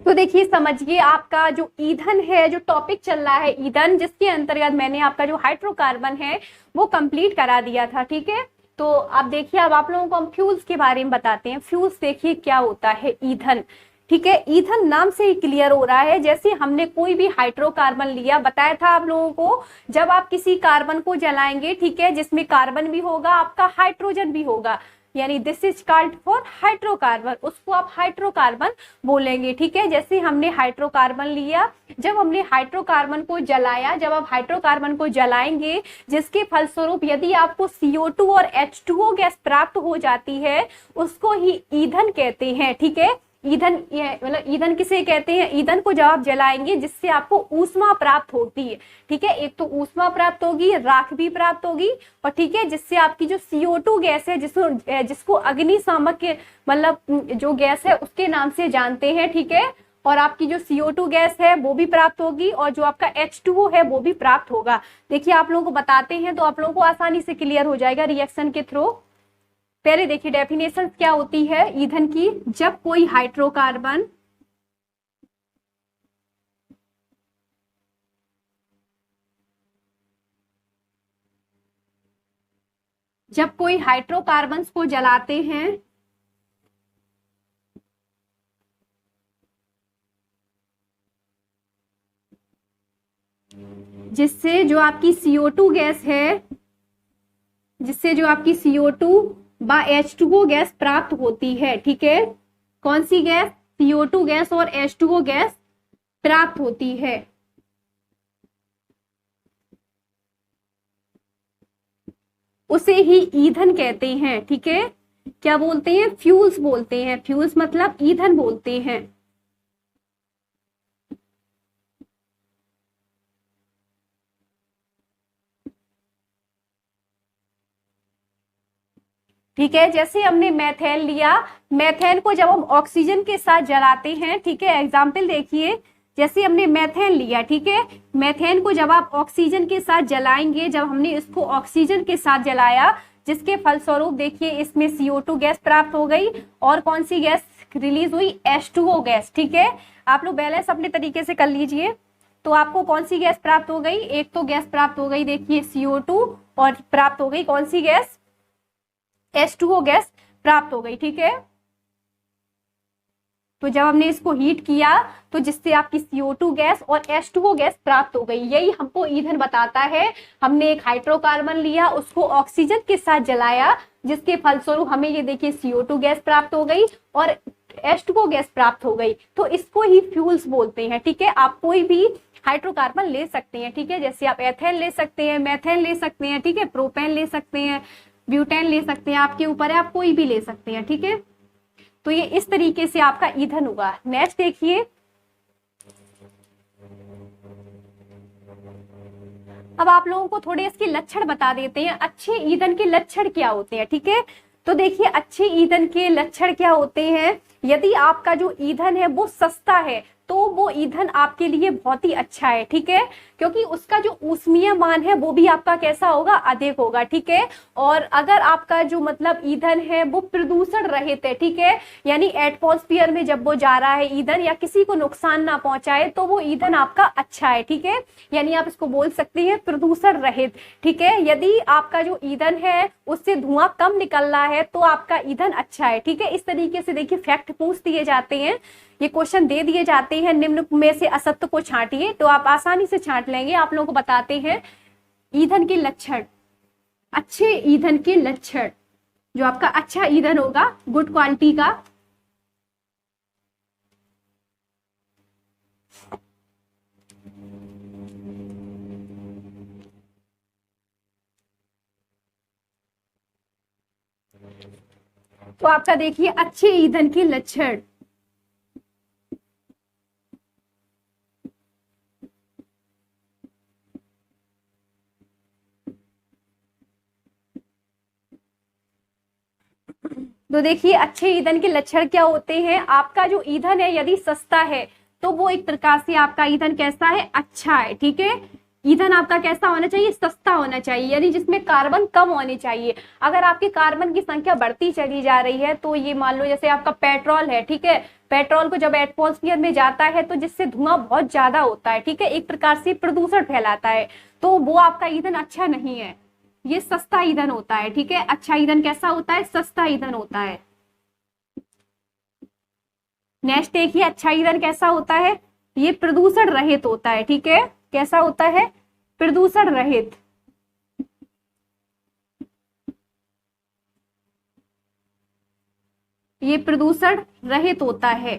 Speaker 1: तो देखिए समझिए आपका जो ईंधन है, जो टॉपिक चल रहा है ईंधन, जिसके अंतर्गत मैंने आपका जो हाइड्रोकार्बन है वो कंप्लीट करा दिया था, ठीक है। तो अब देखिए अब आप लोगों को हम फ्यूल्स के बारे में बताते हैं। फ्यूल्स देखिए क्या होता है ईंधन, ठीक है। ईंधन नाम से ही क्लियर हो रहा है, जैसे हमने कोई भी हाइड्रोकार्बन लिया, बताया था आप लोगों को, जब आप किसी कार्बन को जलाएंगे, ठीक है, जिसमें कार्बन भी होगा आपका हाइड्रोजन भी होगा, यानी this is called for hydrocarbon, उसको आप हाइड्रोकार्बन बोलेंगे, ठीक है। जैसे हमने हाइड्रोकार्बन लिया, जब हमने हाइड्रोकार्बन को जलाया, जब आप हाइड्रोकार्बन को जलाएंगे जिसके फलस्वरूप यदि आपको CO2 और H2O गैस प्राप्त हो जाती है, उसको ही ईंधन कहते हैं, ठीक है। ईंधन मतलब ईंधन किसे कहते हैं? ईंधन को जब आप जलाएंगे जिससे आपको ऊष्मा प्राप्त होती है, ठीक है। एक तो ऊष्मा प्राप्त होगी, राख भी प्राप्त होगी, और ठीक है, जिससे आपकी जो CO2 गैस है, जिसको अग्निशामक मतलब जो गैस है उसके नाम से जानते हैं, ठीक है। और आपकी जो CO2 गैस है वो भी प्राप्त होगी और जो आपका H2O है वो भी प्राप्त होगा। देखिए आप लोगों को बताते हैं तो आप लोगों को आसानी से क्लियर हो जाएगा रिएक्शन के थ्रू। पहले देखिए डेफिनेशन क्या होती है ईंधन की। जब कोई हाइड्रोकार्बन हाइड्रोकार्बन्स को जलाते हैं, जिससे जो आपकी CO2 गैस है, जिससे जो आपकी CO2 बा H2O गैस प्राप्त होती है, ठीक है। कौन सी गैस? CO2 गैस और H2O गैस प्राप्त होती है, उसे ही ईंधन कहते हैं, ठीक है। क्या बोलते हैं? फ्यूल्स बोलते हैं। फ्यूल्स मतलब ईंधन बोलते हैं। ठीक है, जैसे हमने मेथेन लिया, मेथेन को जब हम ऑक्सीजन के साथ जलाते हैं, ठीक है, एग्जाम्पल देखिए, जैसे हमने मेथेन लिया, ठीक है, मेथेन को जब आप ऑक्सीजन के साथ जलाएंगे, जब हमने इसको ऑक्सीजन के साथ जलाया जिसके फलस्वरूप देखिए इसमें CO2 गैस प्राप्त हो गई और कौन सी गैस रिलीज हुई? H2O गैस, ठीक है। आप लोग बैलेंस अपने तरीके से कर लीजिए। तो आपको कौन सी गैस प्राप्त हो गई? एक तो गैस प्राप्त हो गई देखिए CO2 और प्राप्त हो गई कौन सी गैस? H2O गैस प्राप्त हो गई, ठीक है। तो जब हमने इसको हीट किया तो जिससे आपकी CO2 गैस और H2O गैस प्राप्त हो गई, यही हमको ईंधन बताता है। हमने एक हाइड्रोकार्बन लिया, उसको ऑक्सीजन के साथ जलाया जिसके फलस्वरूप हमें ये देखिए CO2 गैस प्राप्त हो गई और H2O गैस प्राप्त हो गई, तो इसको ही फ्यूल्स बोलते हैं, ठीक है। आप कोई भी हाइड्रोकार्बन ले सकते हैं, ठीक है, जैसे आप एथेन ले सकते हैं, मेथेन ले सकते हैं, ठीक है, प्रोपेन ले सकते हैं, ब्यूटेन ले सकते हैं, आपके ऊपर है, आप कोई भी ले सकते हैं, ठीक है। तो ये इस तरीके से आपका ईंधन होगा। नेक्स्ट देखिए, अब आप लोगों को थोड़े इसके लक्षण बता देते हैं, अच्छे ईंधन के लक्षण क्या होते हैं, ठीक है। तो देखिए अच्छे ईंधन के लक्षण क्या होते हैं। यदि आपका जो ईंधन है वो सस्ता है तो वो ईंधन आपके लिए बहुत ही अच्छा है, ठीक है, क्योंकि उसका जो ऊष्मीय मान है वो भी आपका कैसा होगा, अधिक होगा, ठीक है। और अगर आपका जो मतलब ईंधन है वो प्रदूषण रहित है, ठीक है, यानी एटमॉस्फेयर में जब वो जा रहा है ईंधन या किसी को नुकसान ना पहुंचाए, तो वो ईंधन आपका अच्छा है, ठीक है, यानी आप इसको बोल सकते हैं प्रदूषण रहित, ठीक है। यदि आपका जो ईंधन है उससे धुआं कम निकल रहा है तो आपका ईंधन अच्छा है, ठीक है। इस तरीके से देखिए फैक्ट पूछ दिए जाते हैं, ये क्वेश्चन दे दिए जाते हैं, निम्न में से असत्य को छांटिए, तो आप आसानी से छांट लेंगे। आप लोगों को बताते हैं ईंधन के लक्षण, अच्छे ईंधन के लक्षण, जो आपका अच्छा ईंधन होगा, गुड क्वालिटी का। तो आपका देखिए अच्छे ईंधन के लक्षण, तो देखिए अच्छे ईंधन के लक्षण क्या होते हैं। आपका जो ईंधन है यदि सस्ता है तो वो एक प्रकार से आपका ईंधन कैसा है, अच्छा है, ठीक है। ईंधन आपका कैसा होना चाहिए, सस्ता होना चाहिए, यानी जिसमें कार्बन कम होने चाहिए। अगर आपके कार्बन की संख्या बढ़ती चली जा रही है तो ये मान लो जैसे आपका पेट्रोल है, ठीक है, पेट्रोल को जब एटमॉस्फेयर में जाता है तो जिससे धुआं बहुत ज्यादा होता है, ठीक है, एक प्रकार से प्रदूषण फैलाता है, तो वो आपका ईंधन अच्छा नहीं है, ये सस्ता ईंधन होता है, ठीक है। अच्छा ईंधन कैसा होता है, सस्ता ईंधन होता है। नेक्स्ट देखिए अच्छा ईंधन कैसा होता है, ये प्रदूषण रहित होता है, ठीक है, कैसा होता है, प्रदूषण रहित। ये प्रदूषण रहित होता है।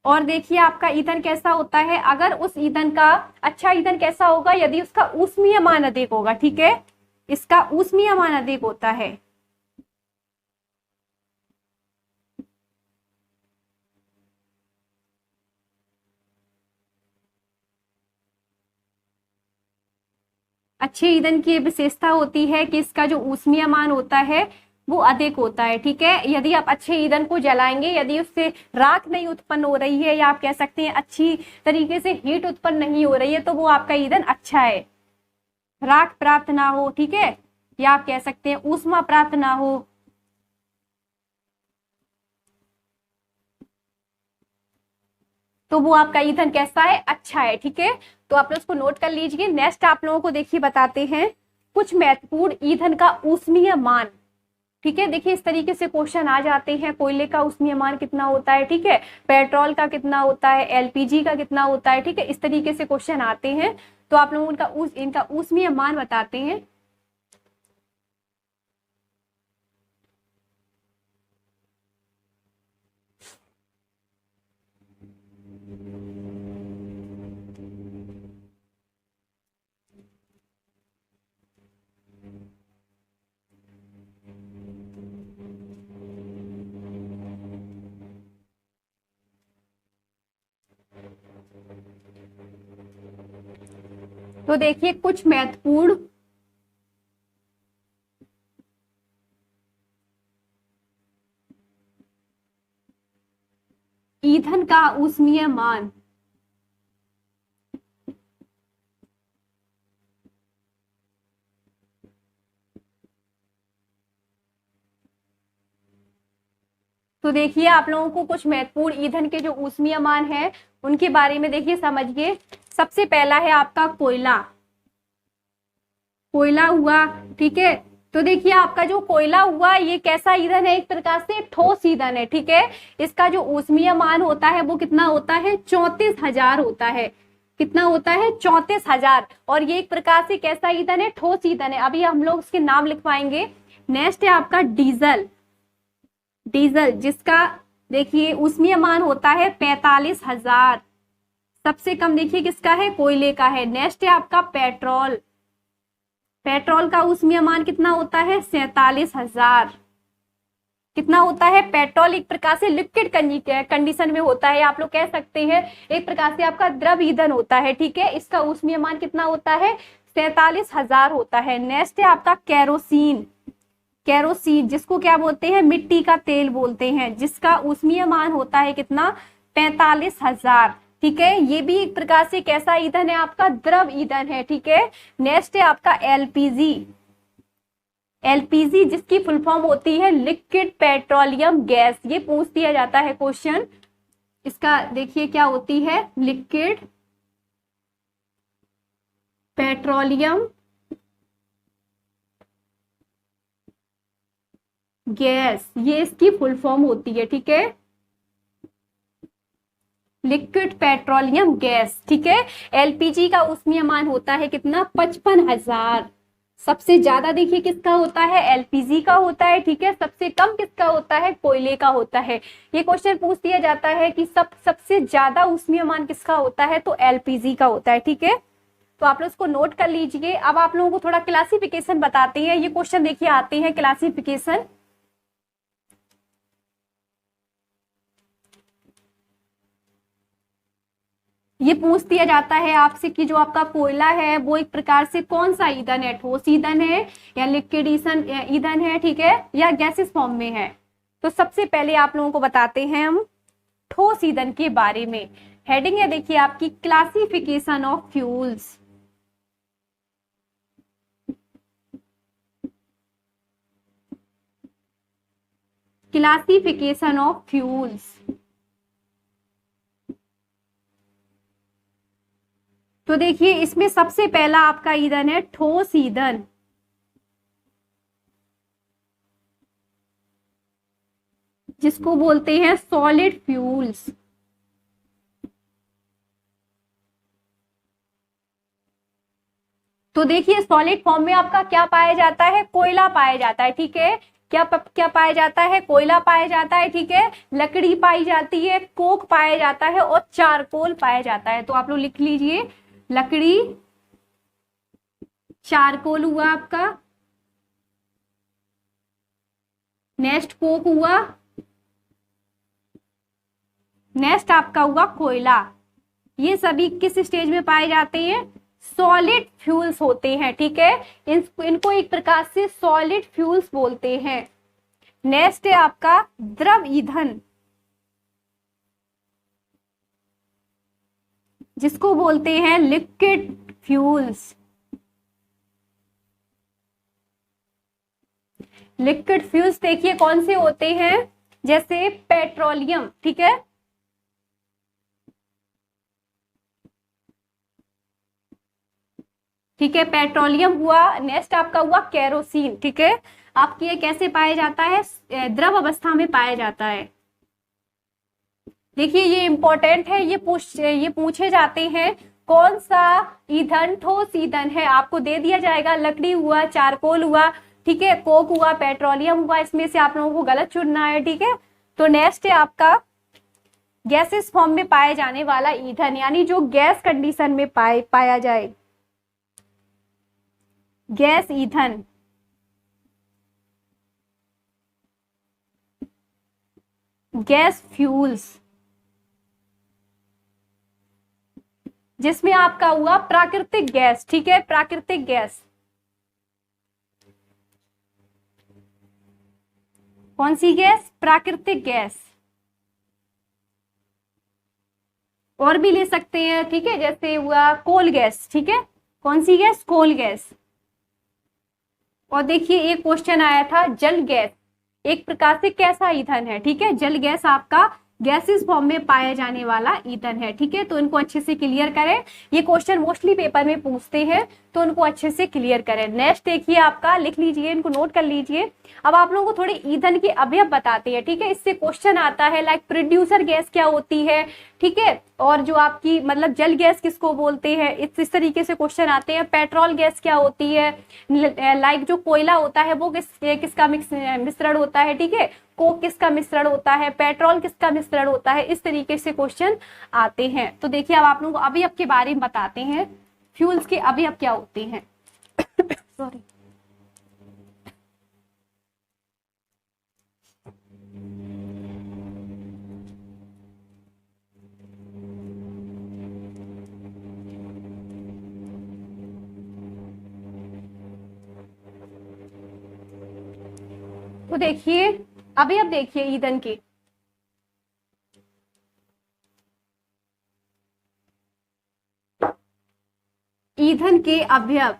Speaker 1: और देखिए आपका ईंधन कैसा होता है, अगर उस ईंधन का, अच्छा ईंधन कैसा होगा, यदि उसका ऊष्मीय मान अधिक होगा, ठीक है, इसका ऊष्मीय मान अधिक होता है। अच्छे ईंधन की विशेषता होती है कि इसका जो ऊष्मीय मान होता है वो अधिक होता है, ठीक है। यदि आप अच्छे ईंधन को जलाएंगे, यदि उससे राख नहीं उत्पन्न हो रही है, या आप कह सकते हैं अच्छी तरीके से हीट उत्पन्न नहीं हो रही है, तो वो आपका ईंधन अच्छा है। राख प्राप्त ना हो, ठीक है, या आप कह सकते हैं ऊष्मा प्राप्त ना हो, तो वो आपका ईंधन कैसा है, अच्छा है, ठीक है। तो आप लोग उसको नोट कर लीजिए। नेक्स्ट आप लोगों को देखिए बताते हैं कुछ महत्वपूर्ण ईंधन का ऊष्मीय मान, ठीक है। देखिए इस तरीके से क्वेश्चन आ जाते हैं, कोयले का ऊष्मीय मान कितना होता है, ठीक है, पेट्रोल का कितना होता है, एलपीजी का कितना होता है, ठीक है, इस तरीके से क्वेश्चन आते हैं। तो आप लोग इनका ऊष्मीय मान बताते हैं। तो देखिए कुछ महत्वपूर्ण ईंधन का ऊष्मीय मान, तो देखिए आप लोगों को कुछ महत्वपूर्ण ईंधन के जो ऊष्मीय मान है उनके बारे में देखिए समझिए। सबसे पहला है आपका कोयला, कोयला हुआ, ठीक है। तो देखिए आपका जो कोयला हुआ ये कैसा ईंधन है, एक प्रकार से ठोस ईंधन है, ठीक है। इसका जो ऊष्मीय मान होता है वो कितना होता है, 34,000 होता है। कितना होता है, 34,000। और ये एक प्रकार से कैसा ईंधन है, ठोस ईंधन है। अभी हम लोग उसके नाम लिखवाएंगे। नेक्स्ट है आपका डीजल, डीजल जिसका देखिए ऊष्मीय मान होता है 45,000। सबसे कम देखिए किसका है, कोयले का है। नेक्स्ट है आपका पेट्रोल, पेट्रोल का ऊष्मीय मान कितना होता है, 47,000। कितना होता है, पेट्रोल एक प्रकार से लिक्विड कंडीशन में होता है, आप लोग कह सकते हैं एक प्रकार से आपका द्रव ईंधन होता है, ठीक है। इसका ऊष्मीय मान कितना होता है, 47,000 होता है। नेक्स्ट है आपका केरोसिन, केरोसिन जिसको क्या बोलते हैं, मिट्टी का तेल बोलते हैं, जिसका ऊष्मीय मान होता है कितना, 45,000। ठीक है, ये भी एक प्रकार से कैसा ईंधन है, आपका द्रव ईंधन है। ठीक है, नेक्स्ट है आपका एलपीजी। एलपीजी जिसकी फुल फॉर्म होती है लिक्विड पेट्रोलियम गैस, ये पूछ दिया जाता है क्वेश्चन। इसका देखिए क्या होती है, लिक्विड पेट्रोलियम गैस, ये इसकी फुल फॉर्म होती है। ठीक है, लिक्विड पेट्रोलियम गैस। ठीक है, एलपीजी का ऊष्मीयमान होता है कितना, 55,000। सबसे ज्यादा देखिए किसका होता है, एलपीजी का होता है। ठीक है, सबसे कम किसका होता है, कोयले का होता है। ये क्वेश्चन पूछ दिया जाता है कि सबसे ज्यादा ऊष्मीयमान किसका होता है, तो एलपीजी का होता है। ठीक है, तो आप लोग इसको नोट कर लीजिए। अब आप लोगों को थोड़ा क्लासिफिकेशन बताते हैं, ये क्वेश्चन देखिए आते हैं क्लासिफिकेशन। ये पूछ दिया जाता है आपसे कि जो आपका कोयला है वो एक प्रकार से कौन सा ईंधन है, ठोस ईंधन है या लिक्विड ईंधन है, ठीक है, या गैसेस फॉर्म में है। तो सबसे पहले आप लोगों को बताते हैं हम ठोस ईंधन के बारे में। हेडिंग है देखिए आपकी classification of fuels. Classification of fuels. तो देखिए इसमें सबसे पहला आपका ईंधन है ठोस ईंधन। जिसको बोलते हैं सॉलिड फ्यूल्स। तो देखिए सॉलिड फॉर्म में आपका क्या पाया जाता है, कोयला पाया जाता है। ठीक है, क्या पाया जाता है, कोयला पाया जाता है। ठीक है, लकड़ी पाई जाती है, कोक पाया जाता है और चारकोल पाया जाता है। तो आप लोग लिख लीजिए, लकड़ी, चारकोल हुआ आपका, नेक्स्ट कोक हुआ, नेक्स्ट आपका हुआ कोयला। ये सभी किस स्टेज में पाए जाते हैं, सॉलिड फ्यूल्स होते हैं। ठीक है, इनको एक प्रकार से सॉलिड फ्यूल्स बोलते हैं। नेक्स्ट है आपका द्रव ईंधन, जिसको बोलते हैं लिक्विड फ्यूल्स। लिक्विड फ्यूल्स देखिए कौन से होते हैं, जैसे पेट्रोलियम। ठीक है, ठीक है, पेट्रोलियम हुआ। नेक्स्ट आपका हुआ केरोसिन। ठीक है, आपके ये कैसे पाया जाता है, द्रव अवस्था में पाया जाता है। देखिए ये इंपॉर्टेंट है, ये पूछे जाते हैं कौन सा ईंधन ठोस ईंधन है, आपको दे दिया जाएगा लकड़ी हुआ, चारकोल हुआ, ठीक है, कोक हुआ, पेट्रोलियम हुआ, इसमें से आप लोगों को गलत चुनना है। ठीक है, तो नेक्स्ट है आपका गैसेस फॉर्म में पाए जाने वाला ईंधन, यानी जो गैस कंडीशन में पाया जाए, गैस ईंधन। गैस फ्यूल्स, जिसमें आपका हुआ प्राकृतिक गैस। ठीक है, प्राकृतिक गैस, कौन सी गैस, प्राकृतिक गैस। और भी ले सकते हैं, ठीक है, जैसे हुआ कोल गैस। ठीक है, कौन सी गैस, कोल गैस। और देखिए एक क्वेश्चन आया था जल गैस, एक प्रकार से कैसा ईंधन है। ठीक है, जल गैस आपका गैसेस फॉर्म में पाया जाने वाला ईंधन है। ठीक है, तो इनको अच्छे से क्लियर करें, ये क्वेश्चन मोस्टली पेपर में पूछते हैं, तो उनको अच्छे से क्लियर करें। नेक्स्ट देखिए आपका, लिख लीजिए, इनको नोट कर लीजिए। अब आप लोगों को थोड़े ईंधन के अवयव बताते हैं। ठीक है, इससे क्वेश्चन आता है लाइक प्रोड्यूसर गैस क्या होती है, ठीक है, और जो आपकी मतलब जल गैस किसको बोलते हैं, इस तरीके से क्वेश्चन आते हैं। पेट्रोल गैस क्या होती है, लाइक जो कोयला होता है वो किसका मिश्रण होता है। ठीक है, कोक किसका मिश्रण होता है, पेट्रोल किसका मिश्रण होता है, इस तरीके से क्वेश्चन आते हैं। तो देखिए अब आप लोगों को अवयव के बारे में बताते हैं, फ्यूल्स के अवयव क्या होते हैं। सॉरी, तो देखिए अभी अब देखिए ईंधन के, ईंधन के अवयव।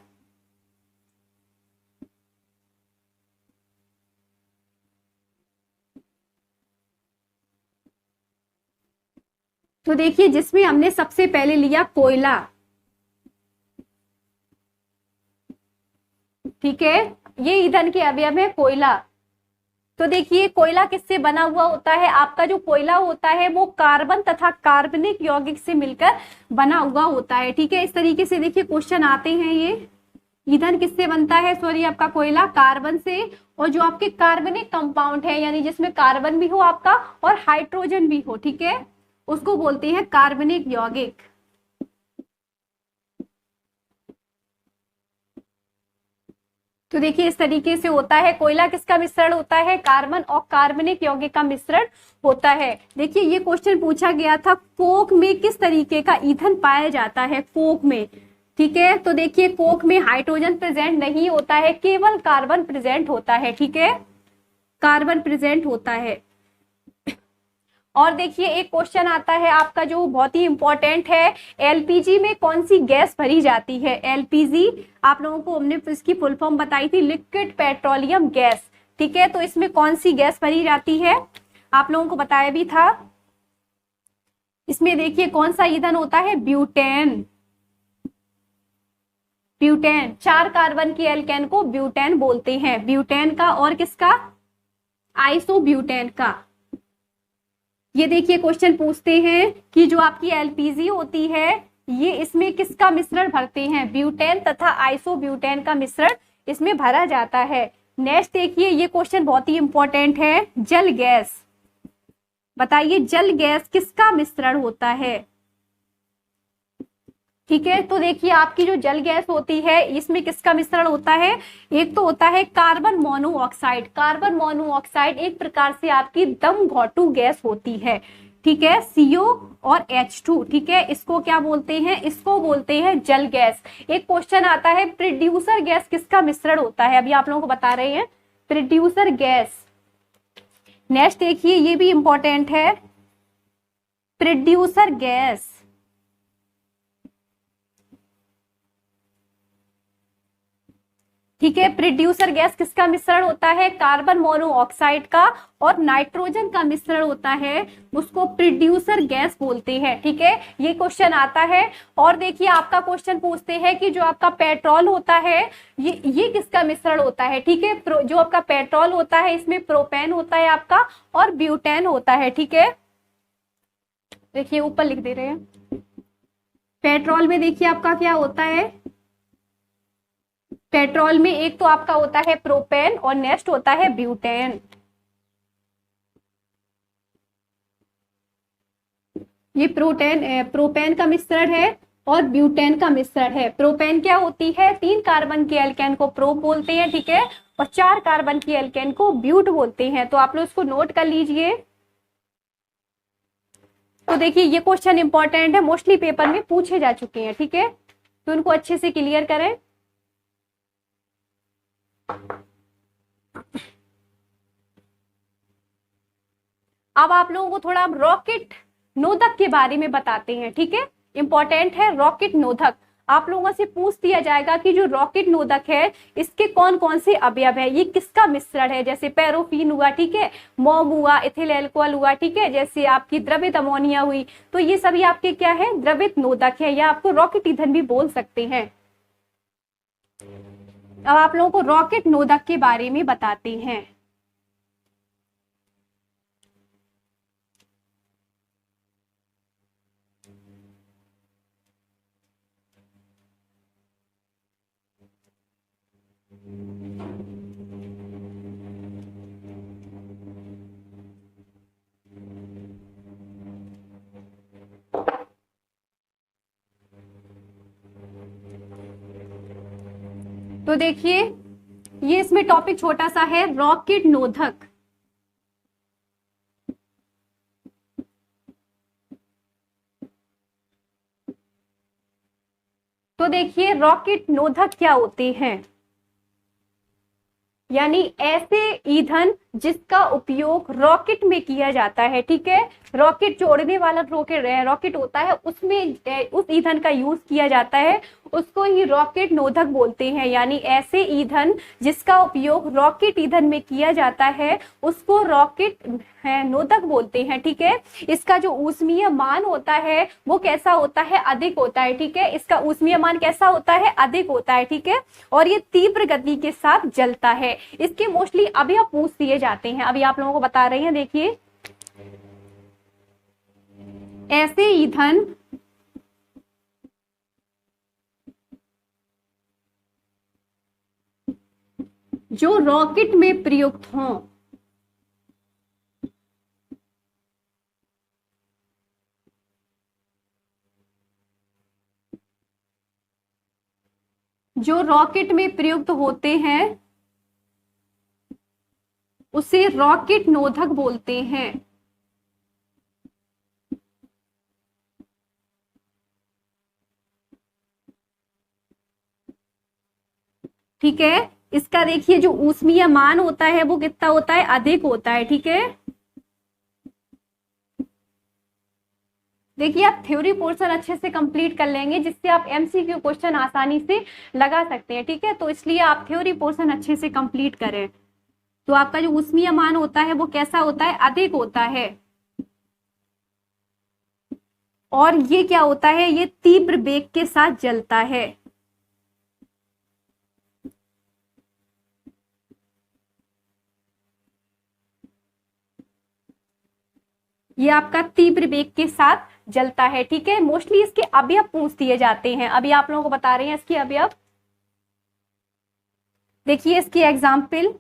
Speaker 1: तो देखिए जिसमें हमने सबसे पहले लिया कोयला, ठीक है, ये ईंधन के अवयव है कोयला। तो देखिए कोयला किससे बना हुआ होता है, आपका जो कोयला होता है वो कार्बन तथा कार्बनिक यौगिक से मिलकर बना हुआ होता है, ठीक है। इस तरीके से देखिए क्वेश्चन आते हैं। ये ईंधन किससे बनता है, सॉरी आपका कोयला कार्बन से, और जो आपके कार्बनिक कंपाउंड है यानी जिसमें कार्बन भी हो आपका और हाइड्रोजन भी हो, ठीक है, उसको बोलते हैं कार्बनिक यौगिक। तो देखिए इस तरीके से होता है। कोयला किसका मिश्रण होता है, कार्बन और कार्बनिक यौगिक का मिश्रण होता है। देखिए ये क्वेश्चन पूछा गया था कोक में किस तरीके का ईंधन पाया जाता है, कोक में, ठीक है। तो देखिए कोक में हाइड्रोजन प्रेजेंट नहीं होता है, केवल कार्बन प्रेजेंट होता है, ठीक है, कार्बन प्रेजेंट होता है। और देखिए एक क्वेश्चन आता है आपका जो बहुत ही इंपॉर्टेंट है, एलपीजी में कौन सी गैस भरी जाती है। एलपीजी आप लोगों को हमने इसकी फुल फॉर्म बताई थी, लिक्विड पेट्रोलियम गैस, ठीक है। तो इसमें कौन सी गैस भरी जाती है, आप लोगों को बताया भी था। इसमें देखिए कौन सा ईंधन होता है, ब्यूटेन। ब्यूटेन, 4 कार्बन की एल्केन को ब्यूटेन बोलते हैं, ब्यूटेन का और किसका, आइसोब्यूटेन का। ये देखिए क्वेश्चन पूछते हैं कि जो आपकी एलपीजी होती है ये इसमें किसका मिश्रण भरते हैं, ब्यूटेन तथा आइसोब्यूटेन का मिश्रण इसमें भरा जाता है। नेक्स्ट देखिए ये क्वेश्चन बहुत ही इंपॉर्टेंट है, जल गैस। बताइए जल गैस किसका मिश्रण होता है, ठीक है। तो देखिए आपकी जो जल गैस होती है इसमें किसका मिश्रण होता है, एक तो होता है कार्बन मोनोऑक्साइड। कार्बन मोनोऑक्साइड एक प्रकार से आपकी दम घोटू गैस होती है, ठीक है, CO और H2, ठीक है। इसको क्या बोलते हैं, इसको बोलते हैं जल गैस। एक क्वेश्चन आता है प्रोड्यूसर गैस किसका मिश्रण होता है, अभी आप लोगों को बता रहे हैं प्रोड्यूसर गैस। नेक्स्ट देखिए ये भी इंपॉर्टेंट है, प्रोड्यूसर गैस, ठीक है। प्रोड्यूसर गैस किसका मिश्रण होता है, कार्बन मोनोऑक्साइड का और नाइट्रोजन का मिश्रण होता है, उसको प्रोड्यूसर गैस बोलते हैं, ठीक है। ये क्वेश्चन आता है। और देखिए आपका क्वेश्चन पूछते हैं कि जो आपका पेट्रोल होता है ये किसका मिश्रण होता है, ठीक है। जो आपका पेट्रोल होता है इसमें प्रोपेन होता है आपका और ब्यूटेन होता है, ठीक है। देखिए ऊपर लिख दे रहे हैं, पेट्रोल में देखिए आपका क्या होता है, पेट्रोल में एक तो आपका होता है प्रोपेन और नेक्स्ट होता है ब्यूटेन। ये प्रोपेन का मिश्रण है और ब्यूटेन का मिश्रण है। प्रोपेन क्या होती है, 3 कार्बन की एल्केन को प्रो बोलते हैं, ठीक है, और 4 कार्बन की एल्केन को ब्यूट बोलते हैं। तो आप लोग इसको नोट कर लीजिए। तो देखिए ये क्वेश्चन इंपॉर्टेंट है, मोस्टली पेपर में पूछे जा चुके हैं, ठीक है, तो उनको अच्छे से क्लियर करें। अब आप लोगों को थोड़ा रॉकेट नोदक के बारे में बताते हैं, ठीक है, इंपॉर्टेंट है रॉकेट नोदक। आप लोगों से पूछ दिया जाएगा कि जो रॉकेट नोदक है इसके कौन कौन से अवयव है, ये किसका मिश्रण है, जैसे पैरोफिन हुआ, ठीक है, मोम हुआ, इथिल अल्कोहल हुआ, ठीक है, जैसे आपकी द्रवित अमोनिया हुई, तो ये सभी आपके क्या है, द्रवित नोदक है, या आपको रॉकेट ईंधन भी बोल सकते हैं। अब आप लोगों को रॉकेट नोदक के बारे में बताते हैं। तो देखिए ये इसमें टॉपिक छोटा सा है, रॉकेट नोदक। तो देखिए रॉकेट नोदक क्या होते हैं, यानी ऐसे ईंधन जिसका उपयोग रॉकेट में किया जाता है। ठीक है, रॉकेट जो उड़ने वाला रॉकेट होता है उसमें उस ईंधन का यूज किया जाता है, उसको ही रॉकेट नोदक बोलते हैं। यानी ऐसे ईंधन जिसका उपयोग रॉकेट ईंधन में किया जाता है उसको रॉकेट नोदक बोलते हैं। ठीक है, इसका जो ऊष्मीय मान होता है वो कैसा होता है, अधिक होता है। ठीक है, इसका ऊष्मीय मान कैसा होता है, अधिक होता है। ठीक है, और ये तीव्र गति के साथ जलता है। इसके मोस्टली अवयव पूछ दिए जाते हैं, अभी आप लोगों को बता रही हैं। देखिए, ऐसे ईंधन जो रॉकेट में प्रयुक्त हों, जो रॉकेट में प्रयुक्त होते हैं उसे रॉकेट नोदक बोलते हैं। ठीक है, इसका देखिए जो ऊष्मीय मान होता है वो कितना होता है, अधिक होता है। ठीक है, देखिए आप थ्योरी पोर्शन अच्छे से कंप्लीट कर लेंगे जिससे आप एमसीक्यू क्वेश्चन आसानी से लगा सकते हैं। ठीक है, तो इसलिए आप थ्योरी पोर्शन अच्छे से कंप्लीट करें। तो आपका जो ऊष्मीय मान होता है वो कैसा होता है, अधिक होता है। और ये क्या होता है, ये तीव्र वेग के साथ जलता है। ये आपका तीव्र वेग के साथ जलता है। ठीक है, मोस्टली इसके अवयव पूछ दिए जाते हैं, अभी आप लोगों को बता रहे हैं इसके अवयव। देखिए इसकी एग्जाम्पल,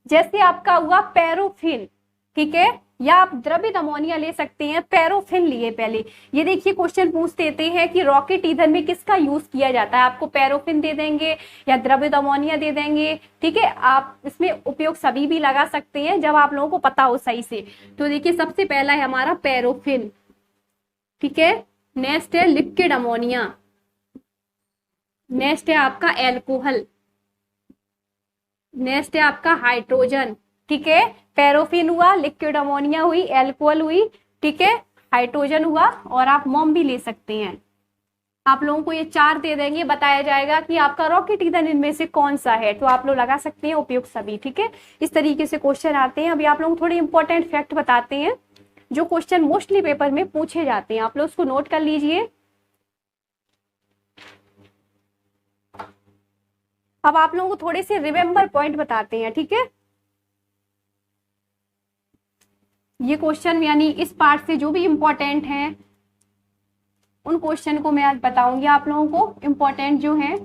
Speaker 1: जैसे आपका हुआ पैरोफिन। ठीक है, या आप द्रवित अमोनिया ले सकते हैं, पैरोफिन लिए पहले। ये देखिए क्वेश्चन पूछ देते हैं कि रॉकेट ईंधन में किसका यूज किया जाता है, आपको पैरोफिन दे देंगे या द्रवित अमोनिया दे देंगे। ठीक है, आप इसमें उपयोग सभी भी लगा सकते हैं जब आप लोगों को पता हो सही से। तो देखिए सबसे पहला है हमारा पैरोफिन। ठीक है, नेक्स्ट है लिक्विड अमोनिया, नेक्स्ट है आपका एल्कोहल, नेक्स्ट है आपका हाइड्रोजन। ठीक है, पैरोफिन हुआ, लिक्विड अमोनिया हुई, एल्कोहल हुई, ठीक है, हाइड्रोजन हुआ, और आप मोम भी ले सकते हैं। आप लोगों को ये 4 दे देंगे, बताया जाएगा कि आपका रॉकेट ईंधन इनमें से कौन सा है, तो आप लोग लगा सकते हैं उपयुक्त सभी। ठीक है, इस तरीके से क्वेश्चन आते हैं। अभी आप लोगों को थोड़े इंपॉर्टेंट फैक्ट बताते हैं जो क्वेश्चन मोस्टली पेपर में पूछे जाते हैं, आप लोग उसको नोट कर लीजिए। अब आप लोगों को थोड़े से रिमेम्बर पॉइंट बताते हैं। ठीक है, ये क्वेश्चन यानी इस पार्ट से जो भी इंपॉर्टेंट हैं उन क्वेश्चन को मैं आज बताऊंगी आप लोगों को, इंपॉर्टेंट जो है।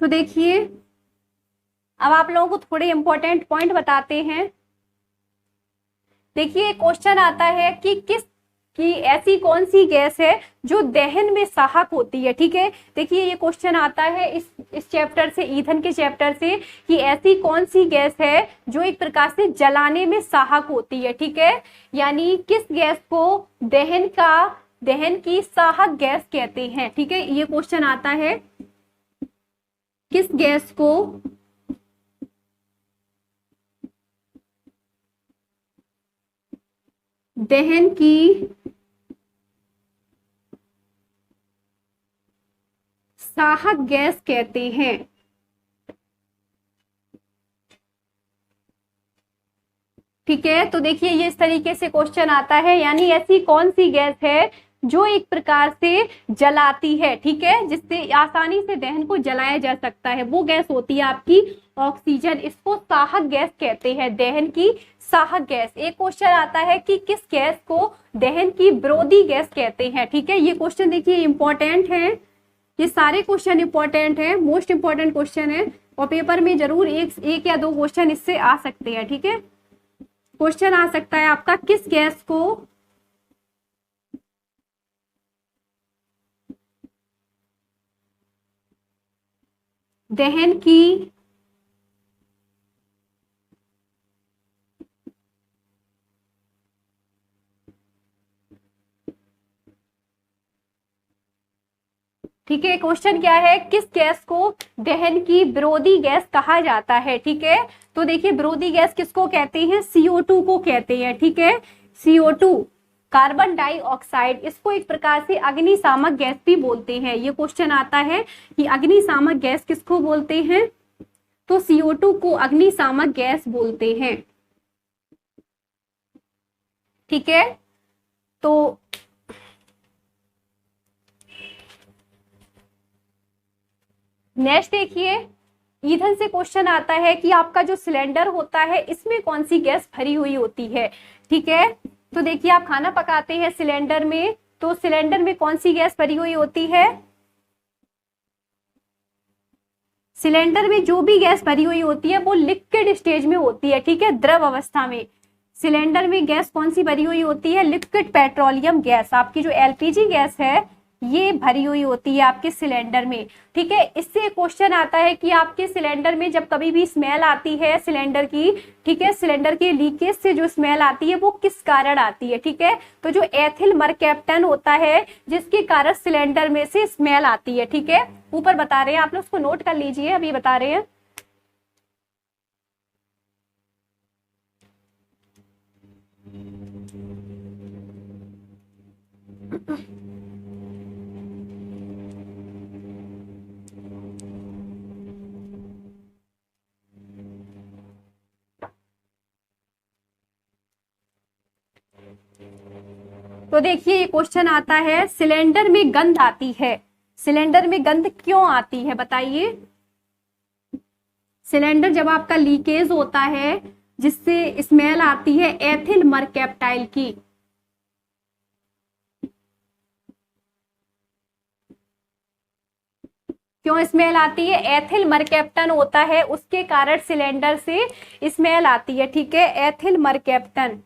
Speaker 1: तो देखिए अब आप लोगों को थोड़े इंपॉर्टेंट पॉइंट बताते हैं। देखिए क्वेश्चन आता है कि ऐसी कौन सी गैस है जो दहन में सहायक होती है। ठीक है, देखिए ये क्वेश्चन आता है इस चैप्टर से, ईंधन के चैप्टर से, कि ऐसी कौन सी गैस है जो एक प्रकार से जलाने में सहायक होती है। ठीक है, यानी किस गैस को दहन की सहायक गैस कहते हैं। ठीक है, ये क्वेश्चन आता है, किस गैस को दहन की सहायक गैस कहते हैं। ठीक है, तो देखिए ये इस तरीके से क्वेश्चन आता है, यानी ऐसी कौन सी गैस है जो एक प्रकार से जलाती है। ठीक है, जिससे आसानी से दहन को जलाया जा सकता है, वो गैस होती है आपकी ऑक्सीजन, इसको साहक गैस कहते हैं, दहन की साहक गैस। एक क्वेश्चन आता है कि किस गैस को दहन की विरोधी गैस कहते हैं। ठीक है, ये क्वेश्चन देखिए इंपॉर्टेंट है, ये सारे क्वेश्चन इंपॉर्टेंट है, मोस्ट इंपॉर्टेंट क्वेश्चन है और पेपर में जरूर एक या दो क्वेश्चन इससे आ सकते हैं। ठीक है, क्वेश्चन आ सकता है आपका किस गैस को दहन की ठीक है, क्वेश्चन क्या है, किस गैस को दहन की विरोधी गैस कहा जाता है। ठीक है, तो देखिए विरोधी गैस किसको कहते हैं, CO2 को कहते हैं। ठीक है, CO2 कार्बन डाइऑक्साइड, इसको एक प्रकार से अग्निशामक गैस भी बोलते हैं। ये क्वेश्चन आता है कि अग्निशामक गैस किसको बोलते हैं, तो CO2 को अग्निशामक गैस बोलते हैं। ठीक है, तो नेक्स्ट देखिए, ईंधन से क्वेश्चन आता है कि आपका जो सिलेंडर होता है इसमें कौन सी गैस भरी हुई होती है। ठीक है, तो देखिए आप खाना पकाते हैं सिलेंडर में, तो सिलेंडर में कौन सी गैस भरी हुई होती है, सिलेंडर में जो भी गैस भरी हुई होती है वो लिक्विड स्टेज में होती है। ठीक है, द्रव अवस्था में सिलेंडर में गैस कौन सी भरी हुई होती है, लिक्विड पेट्रोलियम गैस, आपकी जो LPG गैस है ये भरी हुई होती है आपके सिलेंडर में। ठीक है, इससे क्वेश्चन आता है कि आपके सिलेंडर में जब कभी भी स्मेल आती है सिलेंडर की, ठीक है, सिलेंडर के लीकेज से जो स्मेल आती है वो किस कारण आती है। ठीक है, तो जो एथिल मरकैप्टन होता है जिसके कारण सिलेंडर में से स्मेल आती है। ठीक है, ऊपर बता रहे हैं, आप लोग उसको नोट कर लीजिए, अभी बता रहे हैं। तो देखिए ये क्वेश्चन आता है, सिलेंडर में गंध आती है, सिलेंडर में गंध क्यों आती है बताइए। सिलेंडर जब आपका लीकेज होता है जिससे स्मेल आती है एथिल मरकैप्टाइल की, क्यों स्मेल आती है, एथिल मरकैप्टन होता है उसके कारण सिलेंडर से स्मेल आती है। ठीक है, एथिल मरकैप्टन।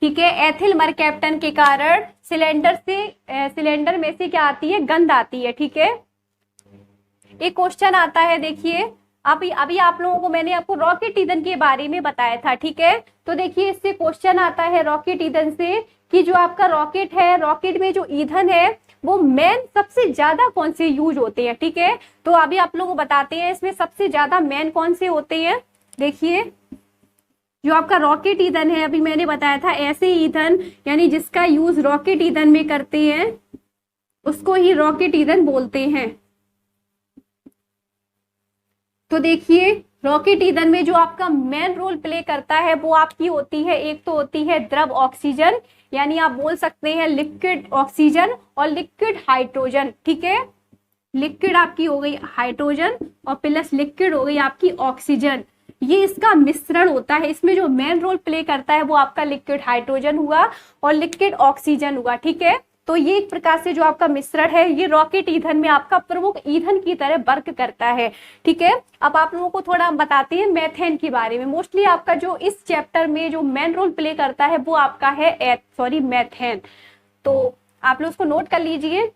Speaker 1: ठीक है, एथिल मरकैप्टन के कारण सिलेंडर में से क्या आती है, गंध आती है। ठीक है, एक क्वेश्चन आता है, देखिए अभी आप लोगों को मैंने आपको रॉकेट ईंधन के बारे में बताया था। ठीक है, तो देखिए इससे क्वेश्चन आता है रॉकेट ईंधन से कि जो आपका रॉकेट है, रॉकेट में जो ईंधन है वो मेन सबसे ज्यादा कौन से यूज होते हैं। ठीक है, तो अभी आप लोगों को बताते हैं इसमें सबसे ज्यादा मेन कौन से होते हैं। देखिए जो आपका रॉकेट ईंधन है, अभी मैंने बताया था ऐसे ईंधन यानी जिसका यूज रॉकेट ईंधन में करते हैं उसको ही रॉकेट ईंधन बोलते हैं। तो देखिए रॉकेट ईंधन में जो आपका मेन रोल प्ले करता है वो आपकी होती है, एक तो होती है द्रव ऑक्सीजन, यानी आप बोल सकते हैं लिक्विड ऑक्सीजन और लिक्विड हाइड्रोजन। ठीक है, लिक्विड आपकी हो गई हाइड्रोजन और प्लस लिक्विड हो गई आपकी ऑक्सीजन, ये इसका मिश्रण होता है। इसमें जो मेन रोल प्ले करता है वो आपका लिक्विड हाइड्रोजन हुआ और लिक्विड ऑक्सीजन हुआ। ठीक है, तो ये एक प्रकार से जो आपका मिश्रण है ये रॉकेट ईंधन में आपका प्रमुख ईंधन की तरह वर्क करता है। ठीक है, अब आप लोगों को थोड़ा बताते हैं मेथेन के बारे में। मोस्टली आपका जो इस चैप्टर में जो मेन रोल प्ले करता है वो आपका है मेथेन, तो आप लोग उसको नोट कर लीजिए।